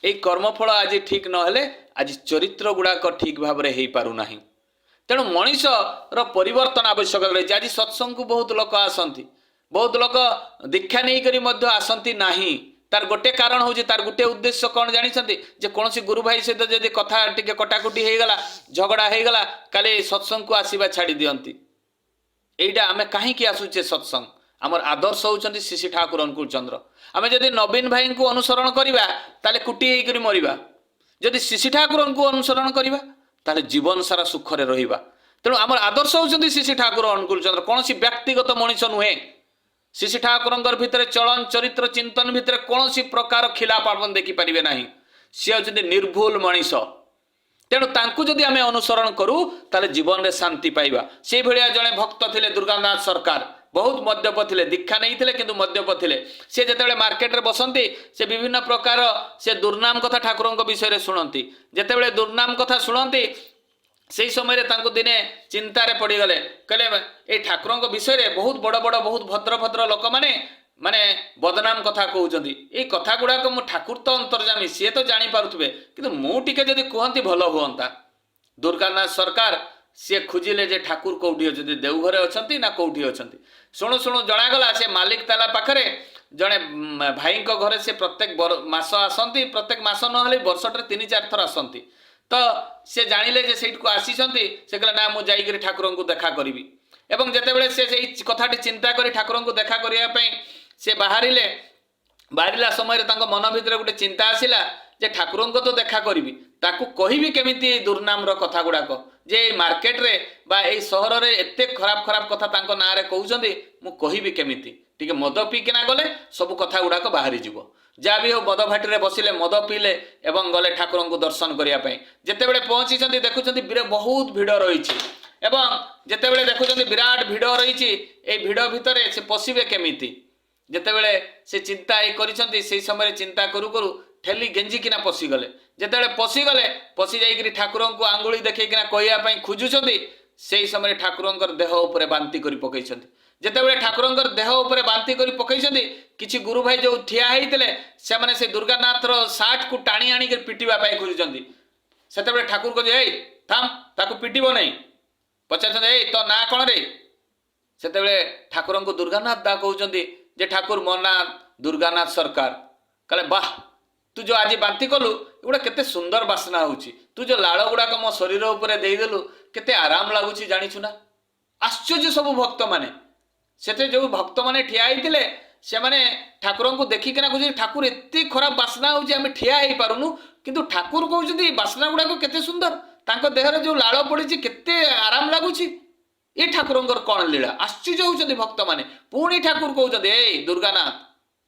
एई कर्मफल आज ठीक न हेले आज चरित्र गुडाक ठीक भाबरे हेई पारु नाही तेणु मनीष परिवर्तन आवश्यक रही। आज सत्संग को बहुत लोक आसती बहुत लोक दीक्षा नहीं करी मध्य आसती नहीं तार गोटे कारण हूँ तार गोटे उद्देश्य कौन जानी जे कौन गुरु भाई सहित जब कथा टी कटाकुटी हो गला झगड़ा हो गला काले सत्संग को आसवा छाड़ी दियंती एटा आमे कहीं आसुचे सत्संग आमर आदर्श होउछंती श्री ठाकुर अनुकूल चंद्र आमे जदि नवीन भाई को अनुसरण करिबा ताले कुटी होइकरी मरिबा जदि श्री ठाकुर को अनुसरण करिबा ताले जीवन सारा सुखरे रहिबा। तेणु आमर आदर्श होउछंती श्री ठाकुर अनुकूल चंद्र कौन व्यक्तिगत मनीष नुहे श्री ठाकुर भितर चलन चरित्र चिंतन भितर कौन प्रकार खिलाप आपण देखि पारिबे नाही सी होउछंती निर्भुल मनीष। तेणु तांकु जदि आमे अनुसरण करू ताले जीवन रे शांति पाइबा। से भलिया जणे भक्त थिले दुर्गानाथ सरकार बहुत मद्यप थिले दीक्षा नहीं थिले किंतु मद्यप थिले से जेतेबेले मार्केट रे बसंती से विभिन्न प्रकार से दुर्नाम कथा ठाकुरंक विषय रे सुनंती जेतेबेले दुर्नाम कथा सुनंती से समय रे तांको दिने चिंता रे पड़ी गले कहले ए ठाकुरंक विषय रे बहुत बड़ बड़ बहुत भद्र भद्र लोक माने माने बदनाम कथा कहउचंती ए कथा गुडा को मु ठाकुर तो अंतर्जामी से तो जानी पारुथबे किंतु मु टिके जदि कहंती भलो होंता। दुर्गानाथ सरकार सी खोजिले जे ठाकुर कौटी अच्छे देवघर अच्छा ना कौटी अच्छा शुणु शुणु जनागला से मालिक ताला पाखरे जड़े भाई घरे से प्रत्येक मास आसती प्रत्येक मास ना वर्षटे 3-4 थर आसती तो सी जानिले जे सेठ को आसी से कहले ना मुझे ठाकुर को देखा करी एवं जितेबले से कथाटी चिंता करी ठाकुर को देखा करने से बाहरिला समय मन भितर गोटे चिंता आसला जे ठाकुर को तो देखा करी ताकू कहिबी केमिति दुर्नाम कथा गुड़ाक जे मार्केट रे बा ए सहर रे एते खराब खराब कथा तांको ना रे कहउचंदी मु कहिबी केमिति टिके मद पीकिना गले सब कथा गुड़ाक बाहरी जीवो जा भी हो मद भाटी रे बसिले मद पीले एवं गले ठाकुर को दर्शन करिया पई जेतेबेले पहुंची देखुचंदी बहुत भिड़ रही एवं जेतेबेले देखुचंदी विराट भिड़ रही ए भिड़ भितरे से पशिबे केमिति जेतेबेले से चिंता करिसंती से समय चिंता करू करू ठेली गेंजिकिना पशिगले जेतेबेले पशिगले पशि जाइकरी ठाकुर को आंगुली देखैकिना कहया पई खोजुछंती सेही समय ठाकुरंकर देह उपरे बांती करी पकैछंती ଯେତେବେଳେ ଠାକୁରଙ୍କର ଦେହ ଉପରେ ବାନ୍ତି କରି ପକେଇଛନ୍ତି କିଛି ଗୁରୁ ଭାଇ ଯୋଉ ଠିଆ ହେଇଥିଲେ ସେମାନେ ସେ ଦୁର୍ଗାନାଥର ସାର୍ଟକୁ ଟାଣି ଆଣିକି ପିଟିବା ପାଇଁ ଖୋଜୁଛନ୍ତି। ସେତେବେଳେ ଠାକୁର କହୁଛି ଏଇ ଥାମ, ତାକୁ ପିଟିବ ନାହିଁ। ପଚାରୁଛନ୍ତି ଏଇ ତୋ ନାଁ କ'ଣ ରେ? ସେତେବେଳେ ଠାକୁରଙ୍କୁ ଦୁର୍ଗାନାଥ ଦା କହୁଛନ୍ତି ଯେ ଠାକୁର ମୋ ନାଁ ଦୁର୍ଗାନାଥ ସରକାର। କହିଲେ ବାହ, ତୁ ଯୋଉ ଆଜି ବାନ୍ତି କଲୁ ଏଗୁଡ଼ା କେତେ ସୁନ୍ଦର ବାସ୍ନା ହେଉଛି, ତୁ ଯୋଉ ଲାଳ ଗୁଡ଼ାକ ମୋ ଶରୀର ଉପରେ ଦେଇଦେଲୁ କେତେ ଆରାମ ଲାଗୁଛି ଜାଣିଛୁ ନା। ଆଶ୍ଚର୍ଯ୍ୟ ସବୁ ଭକ୍ତମାନେ, ସେଥିରେ ଯୋଉ ଭକ୍ତମାନେ ଠିଆ ହେଇଥିଲେ ସେମାନେ ଠାକୁରଙ୍କୁ ଦେଖିକିନା କହୁଛନ୍ତି ଠାକୁର ଏତେ ଖରାପ ବାସ୍ନା ହେଉଛି ଆମେ ଠିଆ ହେଇପାରୁନୁ, କିନ୍ତୁ ଠାକୁର କହୁଛନ୍ତି ବାସ୍ନା ଗୁଡ଼ାକ କେତେ ସୁନ୍ଦର, ତାଙ୍କ ଦେହରେ ଯୋଉ ଲାଳ ପଡ଼ିଛି କେତେ ଆରାମ ଲାଗୁଛି। ଏ ଠାକୁରଙ୍କର କ'ଣ ଲୀଳା, ଆଶ୍ଚର୍ଯ୍ୟ ହେଉଛନ୍ତି ଭକ୍ତମାନେ। ପୁଣି ଠାକୁର କହୁଛନ୍ତି ଏଇ ଦୁର୍ଗାନାଥ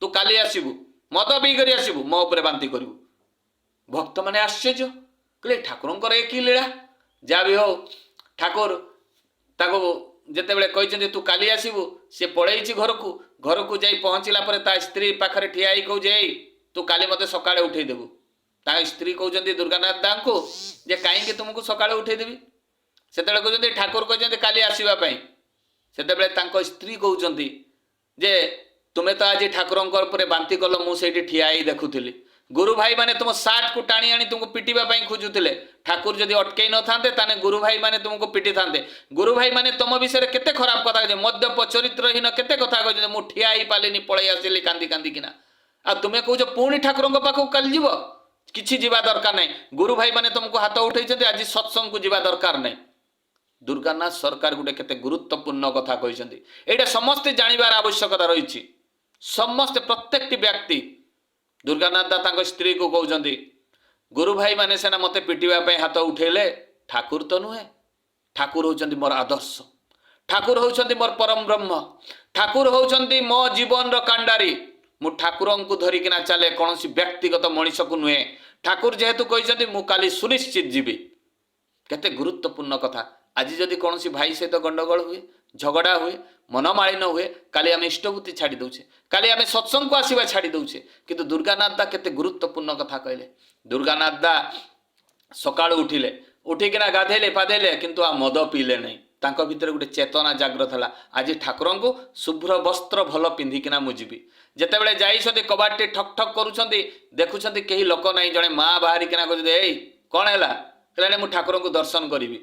ତୁ କାଲି ଆସିବୁ, ମଦ ପିଇକରି ଆସିବୁ, ମୋ ଉପରେ ବାନ୍ତି କରିବୁ। ଭକ୍ତମାନେ ଆଶ୍ଚର୍ଯ୍ୟ, କହିଲେ ଠାକୁରଙ୍କର ଏ କି ଲୀଳା। ଯାହା ବି ହଉ ଠାକୁର ତାକୁ ଯେତେବେଳେ କହିଛନ୍ତି ତୁ କାଲି ଆସିବୁ, ସେ ପଳେଇଛି ଘରକୁ। ଘରକୁ ଯାଇ ପହଞ୍ଚିଲା ପରେ ତା ସ୍ତ୍ରୀ ପାଖରେ ଠିଆ ହେଇ କହୁଛି ଏଇ ତୁ କାଲି ମୋତେ ସକାଳେ ଉଠେଇଦେବୁ। ତା ସ୍ତ୍ରୀ କହୁଛନ୍ତି ଦୁର୍ଗାନାଥ ଦାଙ୍କୁ ଯେ କାହିଁକି ତୁମକୁ ସକାଳେ ଉଠେଇଦେବି? ସେତେବେଳେ କହୁଛନ୍ତି ଠାକୁର କହିଛନ୍ତି କାଲି ଆସିବା ପାଇଁ। ସେତେବେଳେ ତାଙ୍କ ସ୍ତ୍ରୀ କହୁଛନ୍ତି ଯେ ତୁମେ ତ ଆଜି ଠାକୁରଙ୍କ ଉପରେ ବାନ୍ତି କଲ, ମୁଁ ସେଇଠି ଠିଆ ହେଇ ଦେଖୁଥିଲି। ଗୁରୁ ଭାଇ ମାନେ ତୁମ ସାର୍ଟକୁ ଟାଣି ଆଣି ତୁମକୁ ପିଟିବା ପାଇଁ ଖୋଜୁଥିଲେ। ଠାକୁର ଯଦି ଅଟକେଇ ନଥାନ୍ତେ ତାହେଲେ ଗୁରୁ ଭାଇ ମାନେ ତୁମକୁ ପିଟିଥାନ୍ତେ। ଗୁରୁ ଭାଇ ମାନେ ତୁମ ବିଷୟରେ କେତେ ଖରାପ କଥା କହିଛନ୍ତି, ମଦ୍ୟପ ଚରିତ୍ରହୀନ କେତେ କଥା କହିଛନ୍ତି। ମୁଁ ଠିଆ ହେଇ ପାରିଲିନି, ପଳେଇ ଆସିଲି କାନ୍ଦି କାନ୍ଦିକିନା। ଆଉ ତୁମେ କହୁଛ ପୁଣି ଠାକୁରଙ୍କ ପାଖକୁ କାଲି ଯିବ? କିଛି ଯିବା ଦରକାର ନାହିଁ। ଗୁରୁ ଭାଇ ମାନେ ତୁମକୁ ହାତ ଉଠେଇଛନ୍ତି, ଆଜି ସତ୍ସଙ୍ଗକୁ ଯିବା ଦରକାର ନାହିଁ। ଦୁର୍ଗାନାଥ ସରକାର ଗୋଟେ କେତେ ଗୁରୁତ୍ୱପୂର୍ଣ୍ଣ କଥା କହିଛନ୍ତି, ଏଇଟା ସମସ୍ତେ ଜାଣିବାର ଆବଶ୍ୟକତା ରହିଛି। ସମସ୍ତେ, ପ୍ରତ୍ୟେକଟି ବ୍ୟକ୍ତି। ଦୁର୍ଗାନାଥ ଦା ତାଙ୍କ ସ୍ତ୍ରୀକୁ କହୁଛନ୍ତି ଗୁରୁ ଭାଇ ମାନେ ସିନା ମୋତେ ପିଟିବା ପାଇଁ ହାତ ଉଠେଇଲେ, ଠାକୁର ତ ନୁହେଁ। ଠାକୁର ହେଉଛନ୍ତି ମୋର ଆଦର୍ଶ, ଠାକୁର ହେଉଛନ୍ତି ମୋର ପରମ ବ୍ରହ୍ମ, ଠାକୁର ହେଉଛନ୍ତି ମୋ ଜୀବନର କାଣ୍ଡାରୀ। ମୁଁ ଠାକୁରଙ୍କୁ ଧରିକିନା ଚାଲେ, କୌଣସି ବ୍ୟକ୍ତିଗତ ମଣିଷକୁ ନୁହେଁ। ଠାକୁର ଯେହେତୁ କହିଛନ୍ତି ମୁଁ କାଲି ସୁନିଶ୍ଚିତ ଯିବି। କେତେ ଗୁରୁତ୍ୱପୂର୍ଣ୍ଣ କଥା। ଆଜି ଯଦି କୌଣସି ଭାଇ ସହିତ ଗଣ୍ଡଗୋଳ ହୁଏ, ଝଗଡ଼ା ହୁଏ, ମନମାଳିନ ହୁଏ, କାଲି ଆମେ ଇଷ୍ଟବୃତ୍ତି ଛାଡ଼ି ଦେଉଛେ, କାଲି ଆମେ ସତ୍ସଙ୍ଗକୁ ଆସିବା ଛାଡ଼ି ଦେଉଛେ। କିନ୍ତୁ ଦୁର୍ଗାନାଥ ଦା କେତେ ଗୁରୁତ୍ୱପୂର୍ଣ୍ଣ କଥା କହିଲେ। ଦୁର୍ଗାନାଥ ଦା ସକାଳୁ ଉଠିଲେ, ଉଠିକିନା ଗାଧେଇଲେ ପାଧେଇଲେ, କିନ୍ତୁ ଆଉ ମଦ ପିଇଲେ ନାହିଁ। ତାଙ୍କ ଭିତରେ ଗୋଟେ ଚେତନା ଜାଗ୍ରତ ହେଲା, ଆଜି ଠାକୁରଙ୍କୁ ଶୁଭ୍ର ବସ୍ତ୍ର ଭଲ ପିନ୍ଧିକିନା ମୁଁ ଯିବି। ଯେତେବେଳେ ଯାଇଛନ୍ତି କବାଟଟି ଠକ୍ ଠକ୍ କରୁଛନ୍ତି, ଦେଖୁଛନ୍ତି କେହି ଲୋକ ନାହିଁ। ଜଣେ ମା ବାହାରିକିନା କହୁଛନ୍ତି ଏଇ କ'ଣ ହେଲା? କହିଲେ ମୁଁ ଠାକୁରଙ୍କୁ ଦର୍ଶନ କରିବି।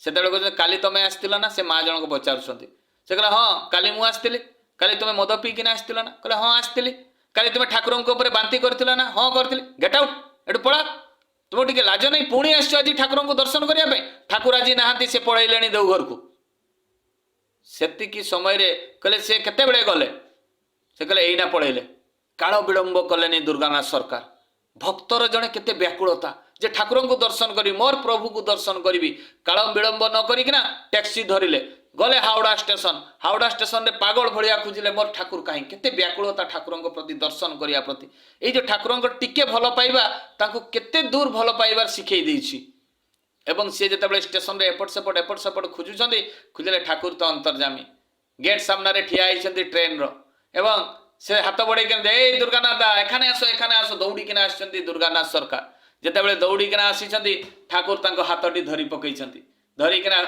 ସେତେବେଳେ କହୁଛନ୍ତି କାଲି ତମେ ଆସିଥିଲ ନା? ସେ ମା ଜଣଙ୍କୁ ପଚାରୁଛନ୍ତି। ସେ କହିଲେ ହଁ କାଲି ମୁଁ ଆସିଥିଲି। କାଲି ତୁମେ ମଦ ପିଇକିନା ଆସିଥିଲ ନା? କହିଲେ ହଁ ଆସିଥିଲି। କାଲି ତୁମେ ଠାକୁରଙ୍କ ଉପରେ ବାନ୍ତି କରିଥିଲ ନା? ହଁ କରିଥିଲି। ଗେଟ୍ ଆଉଟ୍, ଏଠୁ ପଳା, ତୁମ ଟିକେ ଲାଜ ନାହିଁ, ପୁଣି ଆସିଛ ଆଜି ଠାକୁରଙ୍କୁ ଦର୍ଶନ କରିବା ପାଇଁ। ଠାକୁର ଆଜି ନାହାନ୍ତି, ସେ ପଳେଇଲେଣି ଦେଉଘରକୁ। ସେତିକି ସମୟରେ କହିଲେ ସେ କେତେବେଳେ ଗଲେ? ସେ କହିଲେ ଏଇନା ପଳେଇଲେ। କାଳ ବିଳମ୍ବ କଲେନି ଦୁର୍ଗାନାଥ ସରକାର। ଭକ୍ତର ଜଣେ କେତେ ବ୍ୟାକୁଳତା ଯେ ଠାକୁରଙ୍କୁ ଦର୍ଶନ କରିବି, ମୋର ପ୍ରଭୁକୁ ଦର୍ଶନ କରିବି। କାଳ ବିଳମ୍ବ ନ କରିକିନା ଟ୍ୟାକ୍ସି ଧରିଲେ, ଗଲେ ହାଓଡ଼ା ଷ୍ଟେସନ। ହାଓଡ଼ା ଷ୍ଟେସନରେ ପାଗଳ ଭଳିଆ ଖୋଜିଲେ ମୋର ଠାକୁର କାହିଁ। କେତେ ବ୍ୟାକୁଳତା ଠାକୁରଙ୍କ ପ୍ରତି, ଦର୍ଶନ କରିବା ପ୍ରତି। ଏଇ ଯେ ଠାକୁରଙ୍କ ଟିକେ ଭଲ ପାଇବା ତାଙ୍କୁ କେତେ ଦୂର ଭଲ ପାଇବାର ଶିଖେଇ ଦେଇଛି। ଏବଂ ସେ ଯେତେବେଳେ ଷ୍ଟେସନରେ ଏପଟ ସେପଟ ଖୋଜୁଛନ୍ତି, ଖୋଜିଲେ ଠାକୁର ତ ଅନ୍ତର୍ଯାମୀ ଗେଟ୍ ସାମ୍ନାରେ ଠିଆ ହେଇଛନ୍ତି ଟ୍ରେନର। ଏବଂ ସେ ହାତ ବଢ଼େଇଛନ୍ତି ଏଇ ଦୁର୍ଗାନାଥ ଦା ଏখানে ଆସ, ଏখানে ଆସ। ଦୌଡ଼ିକିନା ଆସିଛନ୍ତି ଦୁର୍ଗାନାଥ ସରକାର। ଯେତେବେଳେ ଦୌଡ଼ିକିନା ଆସିଛନ୍ତି, ଠାକୁର ତାଙ୍କ ହାତଟି ଧରି ପକେଇଛନ୍ତି। ଧରିକିନା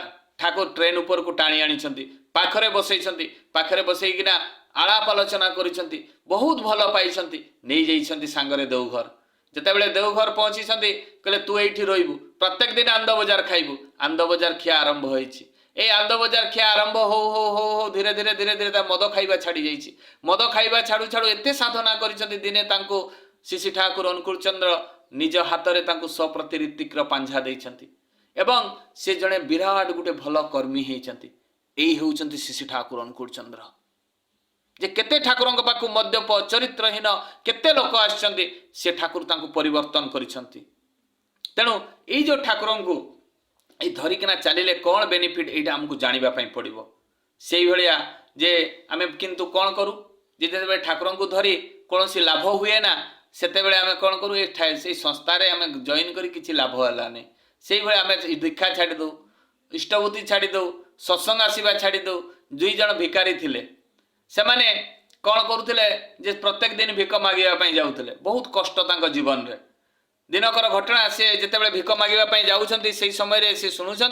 ଠାକୁର ଟ୍ରେନ ଉପରକୁ ଟାଣି ଆଣିଛନ୍ତି, ପାଖରେ ବସେଇଛନ୍ତି। ପାଖରେ ବସେଇକିନା ଆଳାପ ଆଲୋଚନା କରିଛନ୍ତି, ବହୁତ ଭଲ ପାଇଛନ୍ତି। ନେଇଯାଇଛନ୍ତି ସାଙ୍ଗରେ ଦେଉଘର। ଯେତେବେଳେ ଦେଉଘର ପହଞ୍ଚିଛନ୍ତି, କହିଲେ ତୁ ଏଇଠି ରହିବୁ, ପ୍ରତ୍ୟେକ ଦିନ ଆନନ୍ଦ ବଜାର ଖାଇବୁ। ଆନନ୍ଦ ବଜାର ଖିଆ ଆରମ୍ଭ ହୋଇଛି। এই আনন্দ বজার খিয়া আরম্ভ হো হো হো হো ধীরে ধীরে ধীরে ধীরে তা মদ খাইবা ছাড়ি যাইছি। মদ খাইবা ছাড়ু ছাড়ু এতে সাধনা করিছন্তি, দিনে তাঙ্কু শ্রী ঠাকুর অনুকূল চন্দ্র নিজ হাତରେ ତାଙ୍କୁ ସ୍ୱପ୍ରତି ଋତିକର ପାଞ୍ଝା ଦେଇଛନ୍ତି। ଏବଂ ସେ ଜଣେ ବିରାଟ ଗୋଟେ ଭଲ କର୍ମୀ ହେଇଛନ୍ତି। ଏଇ ହେଉଛନ୍ତି ଶ୍ରୀ ଠାକୁର ଅନୁକୂଳ ଚନ୍ଦ୍ର। ଯେ କେତେ ଠାକୁରଙ୍କ ପାଖକୁ ମଦ୍ୟପ ଚରିତ୍ରହୀନ କେତେ ଲୋକ ଆସିଛନ୍ତି, ସେ ଠାକୁର ତାଙ୍କୁ ପରିବର୍ତ୍ତନ କରିଛନ୍ତି। ତେଣୁ ଏଇ ଯେଉଁ ଠାକୁରଙ୍କୁ এই ধরিকিনা চালিলে কোণ বেনিফিট এইটা আমাকে জাঁয়া পড়ব। সেইভাবে যে আমি কিন্তু কোণ করু, যেতবে ঠাকুরଙ୍କୁ ধরি কৌশি লাভ হুয়ে না, সেতবে আমি কোণ করু সেই সংস্থারে আমি জয়েন করি কিছু লাভ হলানি। সেইভাবে আমি দীক্ষা ছাড়ি দেউ, ইষ্টভূতি ছাড়ি দেউ, সৎসঙ্গ আসবা ছাড়ি দেউ। দুই জন ভিকারী লে সেমানে কোণ করুলে যে প্রত্যেক দিন ভিক মাগিবা যাওলে, বহুত কষ্ট তাঙ্ক জীবনরে। দিনকর ঘটনা, সে যেতবে ভিক মাগিবা যাচ্ছেন সেই সময় সে শুণুচ্ছেন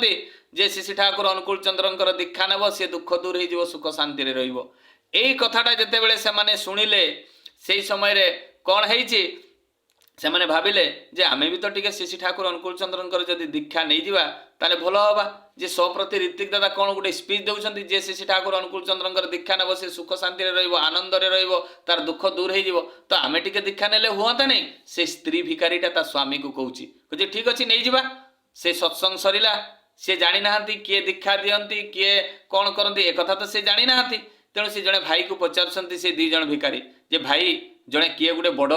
जे श्री ठाकुर अनुकूल चंद्रंकर दीक्षा नेब सी दुख दूर हो सुख शांति रहिबो। एई कथाटा जेतेबेले से शुणिले से समय कौन है से मैंने भाविले जे आमे भी तो टिके श्री ठाकुर अनुकूल चंद्रंकर जदि दीक्षा नहीं जिबा ताले भल हवा जे स्वप्रति ऋतिक दादा कौन गोटे स्पीच दउछंती जे श्री ठाकुर अनुकूल चंद्रंकर दीक्षा नेब से सुख शांति रहिबो आनंद रे रहिबो तार दुख दूर हो जिवो तो आमे टिके दीक्षा नेले हुआंता नहीं। से स्त्री भिकारीटा ता स्वामी को कहूची ठीक अछि नहीं जिबा। से सत्संग सरिला से जानी नाहंती किए दीक्षा दियंती किए कौन करंती एक कथा तो से जानी नाहंती। तेणु से जड़े भाई को पचारुछंती से दी जण भिकारी जे भाई जड़े किए गोटे बड़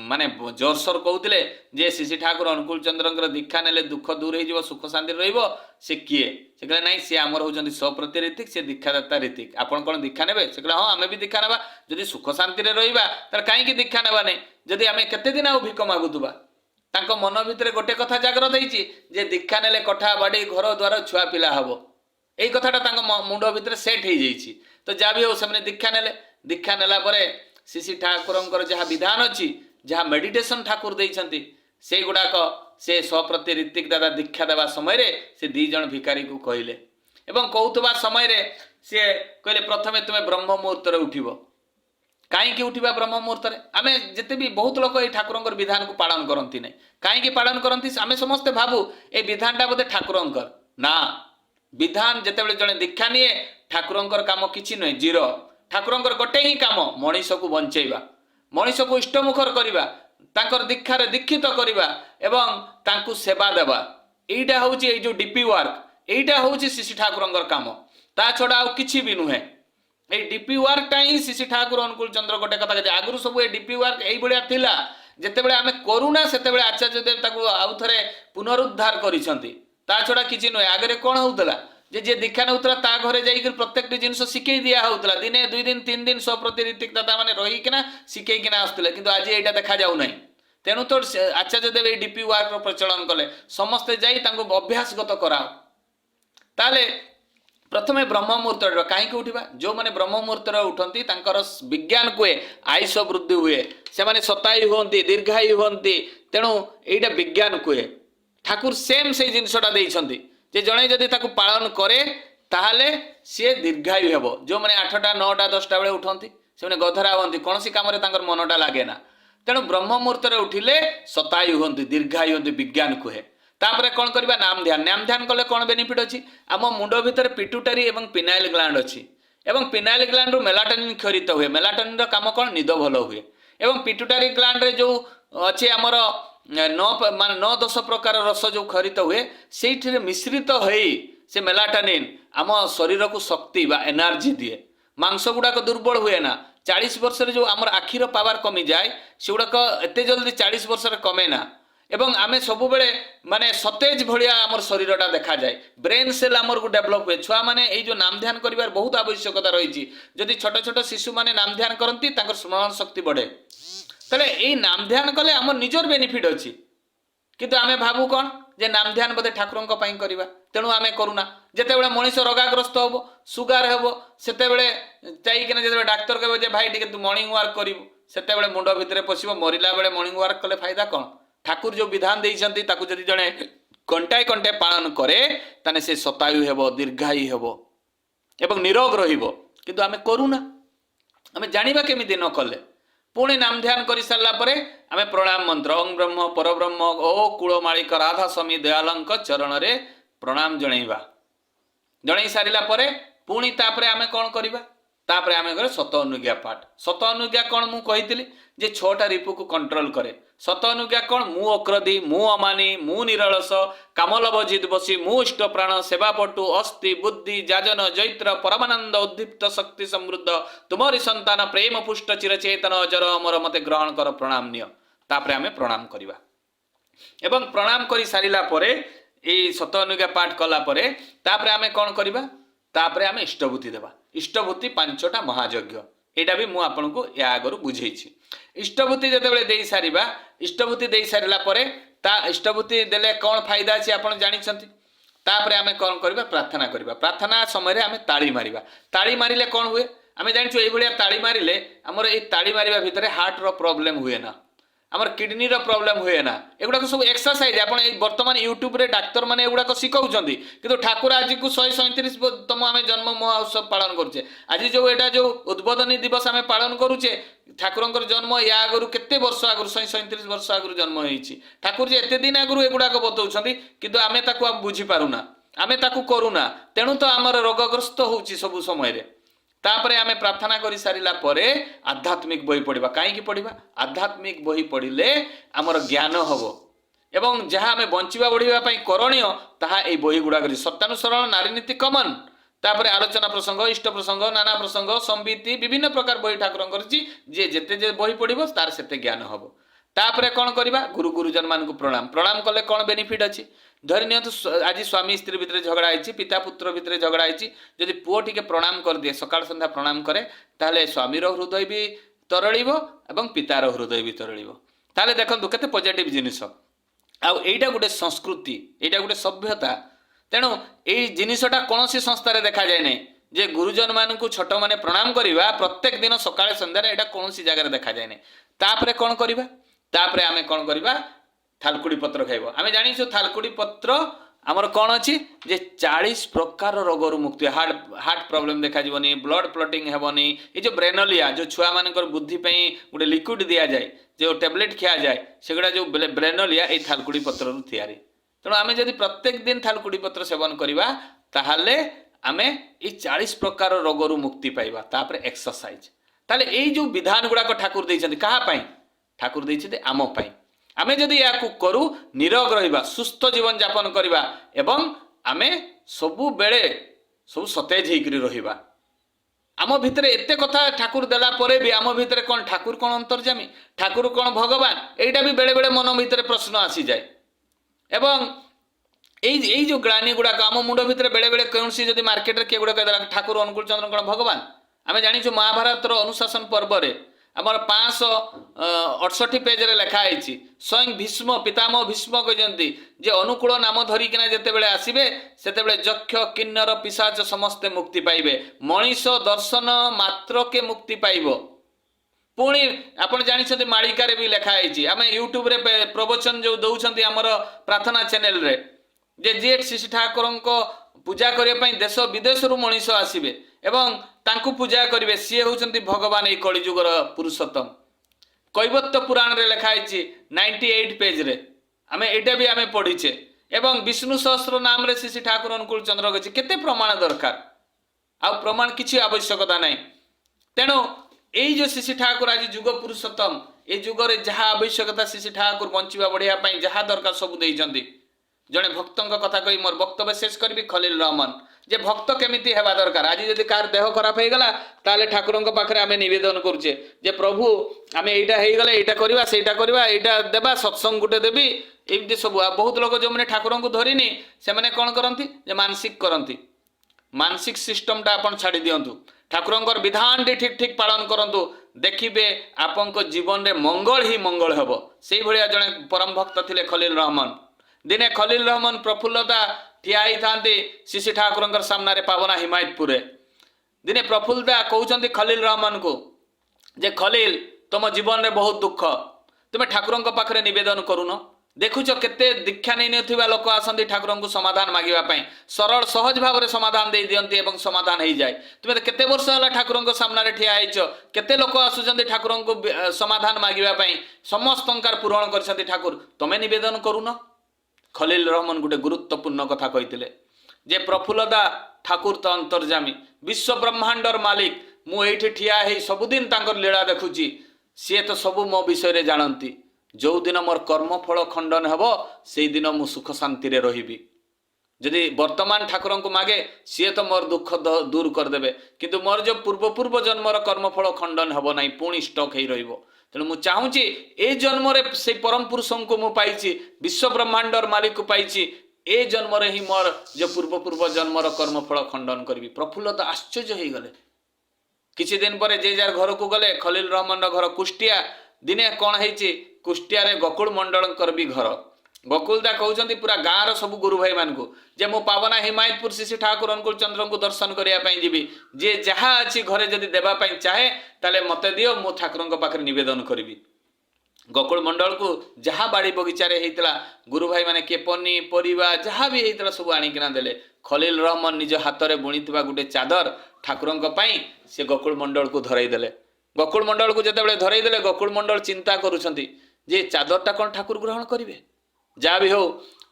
माने जोरसोर कहते जे श्री ठाकुर अनुकूल चंद्रंकर दीक्षा नेले दुख दूर हो सुख शांति रहिबो से किए से कहले नहीं सी आमर होचंती स्वप्रति ऋतिक से दीक्षादाता ऋतिक आपण कौन दीक्षा नेबे से कहले हाँ आमे भी दीक्षा नेबा जदि सुख शांति रे रहिबा तार काईकी दीक्षा नेबा नहीं जदि आमे केते दिन आ भिक मागुतबा। तांको मन भितरे गोटे कथा जागृत होईची जे दीक्षा नेले कठा बाड़ी घर द्वार छुआ पिला हबो एई कथाटा तांको मुंड भितरे सेट हो जाइछि। तो जा भी हो से दीक्षा नेले दीक्षा नेला परे श्री ठाकुरंकर जहाँ विधान अच्छी जहाँ मेडिटेशन ठाकुर देइछंती से गुड़ाक से स्वप्रति ऋतिक दादा दीक्षा देवा समय से दी जण भिकारी को कहले एवं कहूतबा समय सी कहले प्रथमे तुमे ब्रह्म मुहूर्त उठिबो कहीं उठा ब्रह्म मुहूर्त आमे जिते भी बहुत लोग ये ठाकुरंकर विधान को पालन करती नहीं कहीं पालन करती आमे समस्ते भावु ए विधानटा बोधे ठाकुरंकर ना विधान जितेबाला जड़े दीक्षा निए ठाकुरंकर काम किछि नुहे जीरो। ठाकुरंकर गोटे ही काम मनीष को बंचेबा मनीष को इष्टमुखर करवा तांकर दीक्षार दीक्षित करवा एवं तांकु सेवा देवा एटा होची ए जो डीपी वर्क एटा होची श्री ठाकुरंकर काम ता छड़ा आ किछि भी नुहे। ए डीपी वर्कटा ही श्री ठाकुर अनुकूल चंद्र गोटे कथा कहते आगु सब ए डीपी वर्क एई भलिया थिला जेतेबेले आमे करूना सेतेबेले आचार्य देव ताकू आउ थरे पुनरुद्धार करिसंती ता छड़ा किछि नुहे। आगरे कोन होउतला जे दीक्षा नौतला ता घरे जाइक प्रत्येक जिनस शिखई दिया होउतला दिने 2 दिन 3 दिन स्वप्रति ऋतिक दादा माने रहीकिना शिखईकिना आसुतले किंतु आज एटा देखा जाउ नै। तेणु तो आचार्य देव ए डीपी वर्क प्रचलन कले समस्ते जाई तांको अभ्यासगत कराओ ताले प्रथमे ब्रह्म मुहूर्त कहीं उठा जो मैंने ब्रह्म मुहूर्त उठती विज्ञान कुए आयुष वृद्धि हुए से माने शतायु होती दीर्घायु होती तेणु यहीटा विज्ञान कुए ठाकुर सेम से जिनसटा देइछंती जे जणे जदि ताकू पालन करे ताहले सी दीर्घायु हेबो। जो मैंने 8टा 9टा 10टा बेले उठती से मैंने गधरा हमें कौन सी कम मनटा लगे ना तेणु ब्रह्म मुहूर्त उठिले शतायु होती दीर्घायु होती विज्ञान कुहे। तापर कौन करवा नाम ध्यान कले कौन बेनिफिट अच्छी आम मुंड भितर पिट्यूटरी और पिनाइल ग्लैंड अच्छी एवं पिनाइल ग्लैंड रु मेलाटोनिन क्षरित हुए मेलाटोनिन काम कौन निद भल हुए एवं पिट्यूटरी ग्लैंड रे जो अच्छे आमर 9-10 प्रकार रस जो क्षरित हुए से मिश्रित होई से मेलाटोनिन आम शरीर को शक्ति बा एनर्जी दिए मांस गुड़ाक दुर्बल हुए ना 40 वर्ष जो आमर आखिर पावर कमी जाए से गुड़ाक एत जल्दी 40 वर्ष कमे ना एवं आमे सब बेले माने सतेज भलिया आमर शरीरटा देखा जाए ब्रेन सेल आमर को डेभलप हुए छुआ माने ए जो नाम ध्यान करिवार बहुत आवश्यकता रही जदि छोट छोट शिशु माने नाम ध्यान करती तांकर स्मरण शक्ति बढ़े तले ए नाम ध्यान कले आमर निजर बेनिफिट अच्छी किंतु आमे भाबू कौन जे नाम ध्यान बोधे ठाकुरंक पई करिवा तेणु आमे करूना जेतेबेले मनीष रोगाग्रस्त होबो सुगार हेबो सेतेबेले चाइकिना जेतेबेले डाक्टर कहबो जे भाई टिके तू मॉर्निंग वॉक करिवो सेतेबेले मुंड भितरे पसिबो मरिला बेले मॉर्निंग वॉक कले फायदा कौन ठाकुर जो विधान देइछंती ताकू जदि जणे घंटाए घंटे पालन करे ताने से शतायु हेबो दीर्घायु हेबो एवं निरोग रहिबो किंतु आमे करूना आमे जानिबा केमिति न कले पुणी नाम ध्यान कर सारा पर आमे प्रणाम मंत्र ओं ब्रह्म परब्रह्म ओ कूलमालिक राधा स्वामी दयालंक चरण रे प्रणाम जणैबा जणै सारिला परे पुणी तापरे आमे कोन करिबा तापरे आमे करे सत अनुज्ञा पाठ सत अनुज्ञा कोन मु कहितली जे 6टा रिपु को कंट्रोल करे सत अनुज्ञा कोन मु अक्रदी मु अमानी मु निरलस कामलवजित बसी मु इष्ट प्राण सेवापटु अस्ति बुद्धि जाजन जैत्र परमानंद उद्दीप्त शक्ति समृद्ध तुम्हारी संतान प्रेम पुष्ट चिरचेतन अजर अमर मते ग्रहण कर प्रणाम निय तापरे आमे प्रणाम करिबा एवं प्रणाम करि सारिला परे ए सत अनुज्ञा पाठ कला परे तापरे आमे कोन करिबा तापरे आमे इष्टभूति देबा इष्टभूति 5टा महायज्ञ एटा भी मु आपनको या आगरु बुझेछि इष्टभूति जेतेबेले देई सारिबा इष्टभूति देई सारिला परे ता इष्टभूति देले कोन फायदा अछि आपण जानिछंती तापरे आमे कोन करबा प्रार्थना समय रे आमे ताली मारिले कोन हुए आमे जानिछु एई भलिया ताली मारिले हमर ए ताली मारिबा भितरे हार्ट रो प्रॉब्लम हुए ना आमर किडनी रो प्रॉब्लम हुए ना एगुड़ा सब एक्सरसाइज आपण वर्तमान यूट्यूब रे डाक्तर माने एगुड़ा शिखाउछन किंतु ठाकुर आज को 137तम आम जन्म महोत्सव पालन करुचे आज जो एटा जो उद्बोधनी दिवस आम पालन करुचे ठाकुर जन्म या आगु केते वर्ष आगु 137 वर्ष आगु जन्म होईछि ठाकुर जे एते दिन आगु एगुड़ा बतौछन किंतु आमे ताकू बुझी पारुना आमे ताकू करूना तेणु तो आमर रोगग्रस्त होउछि सब समय रे तापरे आमे प्रार्थना करि सारिला परे आध्यात्मिक बही पढ़िबा काईकि पढ़िबा आध्यात्मिक बही पढ़िले आमर ज्ञान हबो एवं जहाँ आमे बंचिबा बढ़िबा पई करणीय ताहा एई बही गुडा करी सत्यानुसरण नारी नीति कमन तापरे आलोचना प्रसंग इष्ट प्रसंग नाना प्रसंग संबिति विभिन्न प्रकार बही ठाकुर करछि जे जेते जे बही पढ़िबो तार सेते ज्ञान हबो तापरे कोन करिबा गुरु गुरुजन मानकु प्रणाम प्रणाम कले कोन बेनिफिट अछि धरि नियंतु आज स्वामी स्त्री भितर झगड़ा होइछि पिता पुत्र भितर झगड़ा होइछि जदि पुओ टिके प्रणाम कर दिए सकाळ संध्या प्रणाम करे ताले स्वामीर हृदय भी तरळिबो एवं पितार हृदय भी तरळिबो ताले देखंतु केते पॉजिटिव जिनिस आ एइटा गुटे संस्कृति एइटा गुटे सभ्यता तेणु एइ जिनिसटा कोनोसी संस्था रे देखा जाय नै जे गुरुजन मानकु छोट माने प्रणाम करिबा प्रत्येक दिन सकाळ संध्या रे एटा कोनोसी जगह रे देखा जाय नै तापरे कोन करिबा तापरे आमे कोन करिबा थालकुड़ी पत्र खाइब आम जानी थालकुड़ी पत्र आमर कौन अच्छी जे 40 प्रकार रोगर मुक्ति हार्ट प्रॉब्लम देखा जीवनी ब्लड क्लॉटिंग हेबनी ये जो ब्रेनोलिया जो छुआ मानकर बुद्धि पे गोटे लिक्विड दिया जाए जो टैबलेट खिया जाए सेगुड़ा जो ब्रेनोलिया ये थालकुड़ी पत्र तैयारी तेणु आम जब प्रत्येक दिन थालकुड़ी पत्र सेवन करवा ताहले आमे ये 40 प्रकार रोगर मुक्ति पाइबा तापर एक्सरसाइज ताले ये जो विधान गुड़ाक ठाकुर देइछन्ति कहा पाई ठाकुर देइछन्ति आम पाई आमे जदि या करू निरोग रहिबा सुस्थ जीवन यापन करिबा एवं आमे सबु बेले सब सतेज होकर रहिबा आम भितर एते कथा ठाकुर देला परे भी आम भितर कौन ठाकुर कौन अंतर्जामी ठाकुर कौन भगवान एटा भी बेले बेले मन भितर प्रश्न आसी जाए एवं এই जो ग्लानी गुड़ाक आम मुंड भितर बेले बेले कौन सी जदि मार्केट रे किए गुड़ा कहदेला ठाकुर अनुकूल चंद्र कौन भगवान आम जानिछु महाभारत अनुशासन पर्व रे आमर 568 पेज रे लिखा है स्वयं भीष्म पितामह भीष्म कहते जे अनुकूल नाम धरिकिना जेतेबेले आसिबे सेतेबेले यक्ष किन्नर पिशाच समस्ते मुक्ति पाइबे मनीष दर्शन मात्र के मुक्ति पाइबो पुणी आपण जानिछथि मालिका रे भी लिखा है आम यूट्यूब रे प्रवचन जो दउछन्ति आमर प्रार्थना चैनल रे जे जे श्री ठाकुरंको पूजा करिया पई देश विदेश रु मनीष आसिबे एवं तांकु पूजा करिवे सी होउछन्ति भगवान ए कलिजुगर पुरुषोत्तम कैवत्य पुराण रे लिखा है 98 पेज रे आमे एटा भी आमे पढ़ीचे एवं विष्णु सहस्र नाम रे श्री ठाकुर अनुकूल चंद्र गछि केते प्रमाण दरकार आ प्रमाण किछि आवश्यकता नै तेणु एई जो श्री ठाकुर आज जुग पुरुषोत्तम ए जुग रे जहा आवश्यकता श्री ठाकुर बंचिबा बढ़िया पई जहा दरकार सब देइछन्ति जने भक्तों कथा कही मोर वक्तव्य शेष करी खलील रहमान जे भक्त केमिति हेबा दरकार आज जदि कार देह खराब हो गला ताले ठाकुरंक पाखरे आमे निवेदन करूचे जे प्रभु आमे एटा हे गले एटा करबा सेटा करबा एटा देबा सत्संग गुटे देबी एमती सब बहुत लोग जो मैंने ठाकुरंक धरिनी से माने कोन करंती जे मानसिक करंती मानसिक सिस्टम टा आपण छाड़ी दियंतु ठाकुरंकर विधान टी ठीक ठीक पालन करंतु देखिबे आपनक जीवन रे मंगल ही मंगल हेबो सेही भलिया जने परम भक्त थिले खलील रहमान दिने खलील रहमान प्रफुल्लता ठिया थांती श्री ठाकुर सामना रे पावना हिमायतपुर दिने प्रफुल्लता कहउछन्ति खलील रहमान को जे खलील तुम जीवन रे बहुत दुख तुम ठाकुर पाखरे निवेदन करूनो देखुच केते दीक्षा नहीं नथिबा लोक आसंती ठाकुर को समाधान मागिबा पई सरल सहज भाव रे समाधान दे दियंती एवं समाधान हो जाए तुम केते वर्ष होला ठाकुर सामना रे ठिया आइछ केते लोक आसुचंती ठाकुर को समाधान मागिबा पई समस्तंकार पूरण करछंती ठाकुर तमे निवेदन करूनो खलील रहमान गोटे गुरुत्वपूर्ण कथा कही जे प्रफुल्लता ठाकुर तो अंतर्जामी विश्व ब्रह्मांडर मालिक मु एठी ठिया हे सबुदिन तांकर लीला देखुची सी तो सबू मो विषय रे जानती जो दिन मोर कर्मफल खंडन हेबो से दिन मु सुख शांति रे रहिबी जदि वर्तमान ठाकुर को मागे सी तो मोर दुख दूर करदेवे किंतु मोर जो पूर्व पूर्व जन्मर कर्मफल खंडन हेबो नाही पुणी स्टक हे रहिबो तेणु मुझे चाहूँगी ए जन्म से परम पुरुषों को मु पाई विश्व ब्रह्मांडर मालिक को पाई ए जन्म ही मोर जो पूर्व पूर्व जन्मर कर्मफल खंडन करी प्रफुल्लता आश्चर्य हो गले किछि दिन पर जे जार घर को गले खलील रहमान घर कुष्टिया दिने कौन है कुष्टिया रे गोकुल मंडल भी घर गोकुलदा कहते पूरा गाँव सब गुरु भाई मान को जे मो पावना हिमायतपुर श्री ठाकुर अनुकूल चंद्र को दर्शन करने जीवी जे जहाँ अच्छी घरे जदि देवाई चाहे ताले मते दियो मो ठाकुर पाखे निवेदन करी गोकुल मंडल को जहाँ बाड़ी बगीचारे होता गुरु भाई माने के पनीपरिया जहाँ भी होता सब आणिकिना देले। खलील रहमान निज हाथ में बुणी गोटे चादर ठाकुर से गोकुल मंडल को धरई देले। गोकुल मंडल को जिते धरई देले गोकुल मंडल चिंता करुछंती जे चादरटा कौन ठाकुर ग्रहण करेंगे। जहाँ भी हो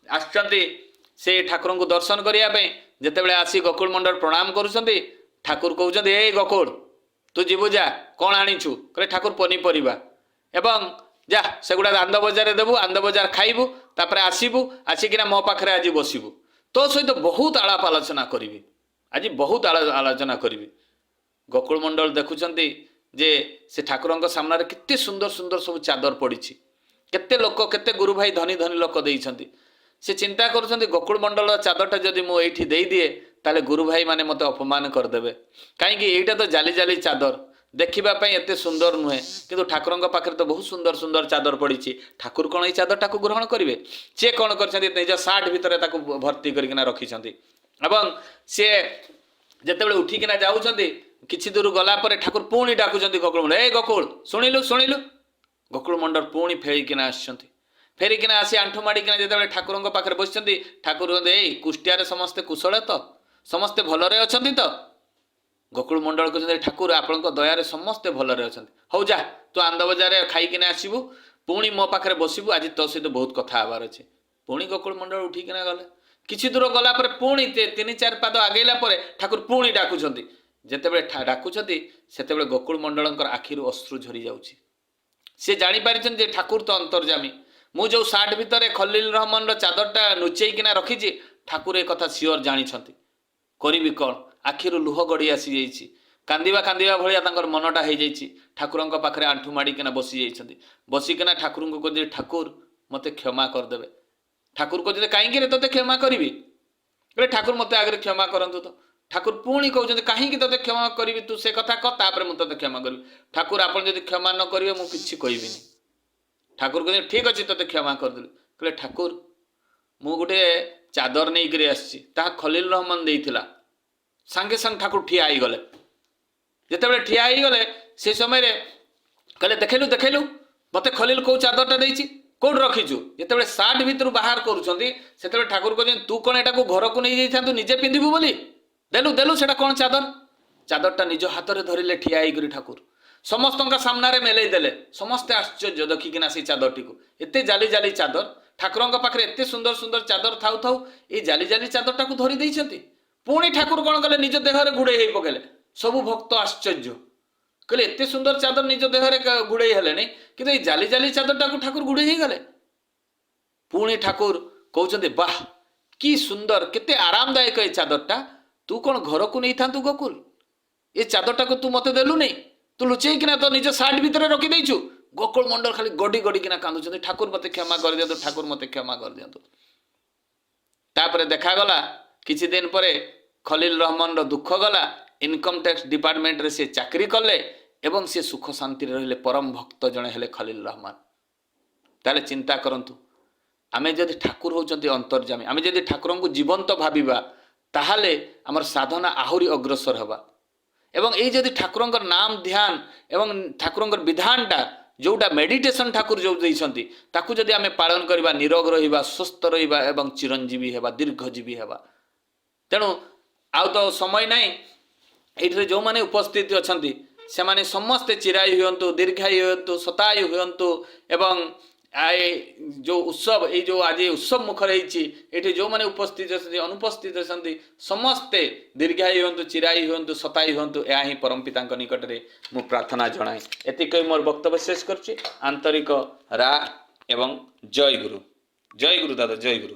आसुचंती से ठाकुर को दर्शन करने जिते आसी गोकुल मंडल प्रणाम करुछंती ठाकुर कहते ए गोकुल तू जीवु जा कौन आनीचु कहे ठाकुर पनीपरिया एवं जा सेगुड़ा आंद बजार देवु आंद बजार खाइबु तापर आसबु आसिकिना मो पाखे आज बसबु तो सहित बहुत आलाप आलोचना करी आज बहुत आलोचना करी। गोकुल मंडल देखुंत जे से ठाकुर सामने केते सुंदर सुंदर सब चादर पड़ी केते लोक केते गुरु भाई धनी धनी लोक देइछंती से चिंता करुछंती गोकुल मंडल चादरटा जदि मु एठी देई दिए ताले गुरु भाई माने मते अपमान करदेवे कहीं एटा तो जाली जाली चादर देखापी एत सुंदर नुहे किंतु ठाकुर पाखे तो बहुत सुंदर सुंदर चादर पड़ी ठाकुर कौन ये चादरटा को ग्रहण करेंगे सी कौन कर निज सार्ट भितर भर्ती करना रखिंट एवं सी जिते उठिकिना जाऊँच किछि दूर गलापर ठाकुर पुणी डाकुंट गोकुल मंडल ए गोकुल शुणिलु शुणिलु गोकुल मंडल पुणी फेरिकिना आसुंट फेरिकिना आसी आंठु माड़िकिना जिते ठाकुर पाखे बस ठाकुर कहते ए कुष्टिया समस्ते कुशल तो समस्ते भलरे अछंती तो गोकुल मंडल कहते ठाकुर आपण दयार समस्ते भलरे अछंती हौ जा तू आंद बजार खाइकिना आसबु पुणी मो पाखे बसबु आज तो सहित बहुत कथा हबार अच्छे। पुणी गोकुल मंडल उठिकिना गले किछि दूर गला पर पुणी 3-4 पाद आगेला पर ठाकुर पुणी डाकुछंती जेतेबेले डाकुछंती सेतेबेले गोकुल मंडलंकर आखिरु अश्रु झरी जाउछि। से जानि पारिछन जे ठाकुर तो अंतर्जामी मु जो सार्ट भितर खलील रहमान चादरटा लुचेइकिना रखिछि ठाकुर ए कथा सियोर जानिछंती करिबि कौन आखिरु लुह गड़ी आसी जाइछि कांदिबा कांदिबा भलिया तांकर मनटा हो जाइछि ठाकुर पाखे आंठु माड़िकिना बसी जाइछंती बसिकिना ठाकुर को कहते ठाकुर मते क्षमा करदेवे। ठाकुर कहते कहीं तोते क्षमा करी बोले ठाकुर मते आगे क्षमा करंतु तो ठाकुर पुणी कहते कहीं तोते क्षमा करी तू से कथा कह तापर मु तोते क्षमा करी ठाकुर आपन जदि क्षमा न करिवे मु किछि कहबिनी। ठाकुर कहते ठीक अच्छे तोते क्षमा करदेली कहले ठाकुर मु गोटे चादर नहीं कर आसी खलील रहमान देइथिला सांगे सांग ठाकुर ठिया ही गले जितेबाला ठिया ही गले से समय कहले देखेलु देखेलु मते खलील को चादरटा देइछि कौन रखीचु जितेबाला सार्ट भितर बाहर करुछंती सेतेबेले ठाकुर कहते तू कौन एटा को घर को नहीं जाइथांतु निजे पिंधिबु बोली देलु देलु सेटा कौन चादर चादरटा निज हाथ में धरिले ठिया ही ठाकुर समस्त सामने मेलई देले समस्ते आश्चर्य देखिकिना से चादरटी को एते जाली जाली चादर ठाकुर पाखे एते सुंदर सुंदर चादर थाउ थाउ ये जाली जाली चादरटा को धरी देइछंती पुणी ठाकुर कौन कले निज देहरे घुड़े पकेले सबु भक्त आश्चर्य कहले एते सुंदर चादर निज देहरे घुड़े हेले कि जाली जाली चादरटा को ठाकुर घुड़े ही गले पुणी ठाकुर कहते बाह कि सुंदर केते आरामदायक ये चादरटा तू कौन घर को नहीं था गोकुल ये चादरटा को तू मते देलु नहीं तू लुचेकिना तो निज सार्ट भितर रखी देइछु। गोकुल मंडल खाली गड़ी गड़ी किना कांदुछंती ठाकुर मते क्षमा कर दियंतु ठाकुर मते क्षमा कर दियंतु। तापरे देखा गला किछि दिन परे खलील रहमान रो दुख गला इनकम टैक्स डिपार्टमेंट रे से चाकरी कले एवं से सुख शांति रहिले परम भक्त जणे हेले खलील रहमान। ताले चिंता करंतु आमे जदि ठाकुर होचंती अंतर्जामी आमे जदि ठाकुर को जीवंत भाबिबा ताहाले हमर साधना आहुरी अग्रसर हबा एवं ये जदि ठाकुर नाम ध्यान एवं ठाकुर विधानटा जोटा मेडिटेशन ठाकुर जो देइछंती ताकू जदि आमे पालन करबा निरोग रहिबा स्वस्थ रहिबा एवं चिरंजीवी हेबा दीर्घजीवी हेबा। तेणु आउ तो समय नहीं ये जो मैंने उपस्थित अछंती से माने समस्ते चिरायु हुंतु दीर्घायु हुंतु शतायु हुंतु एवं आए जो उत्सव ये जो आज उत्सव मुखर ये जो मैंने उपस्थित अनुपस्थित अछंती समस्ते दीर्घायु हुंतु चिरायु हुंतु शतायु हुंतु या ही परम पिता निकट में मु प्रार्थना जनाए। एतिक मोर वक्तव्य शेष करुछि। आंतरिक रा एवं जय गुरु दादा जय गुरु।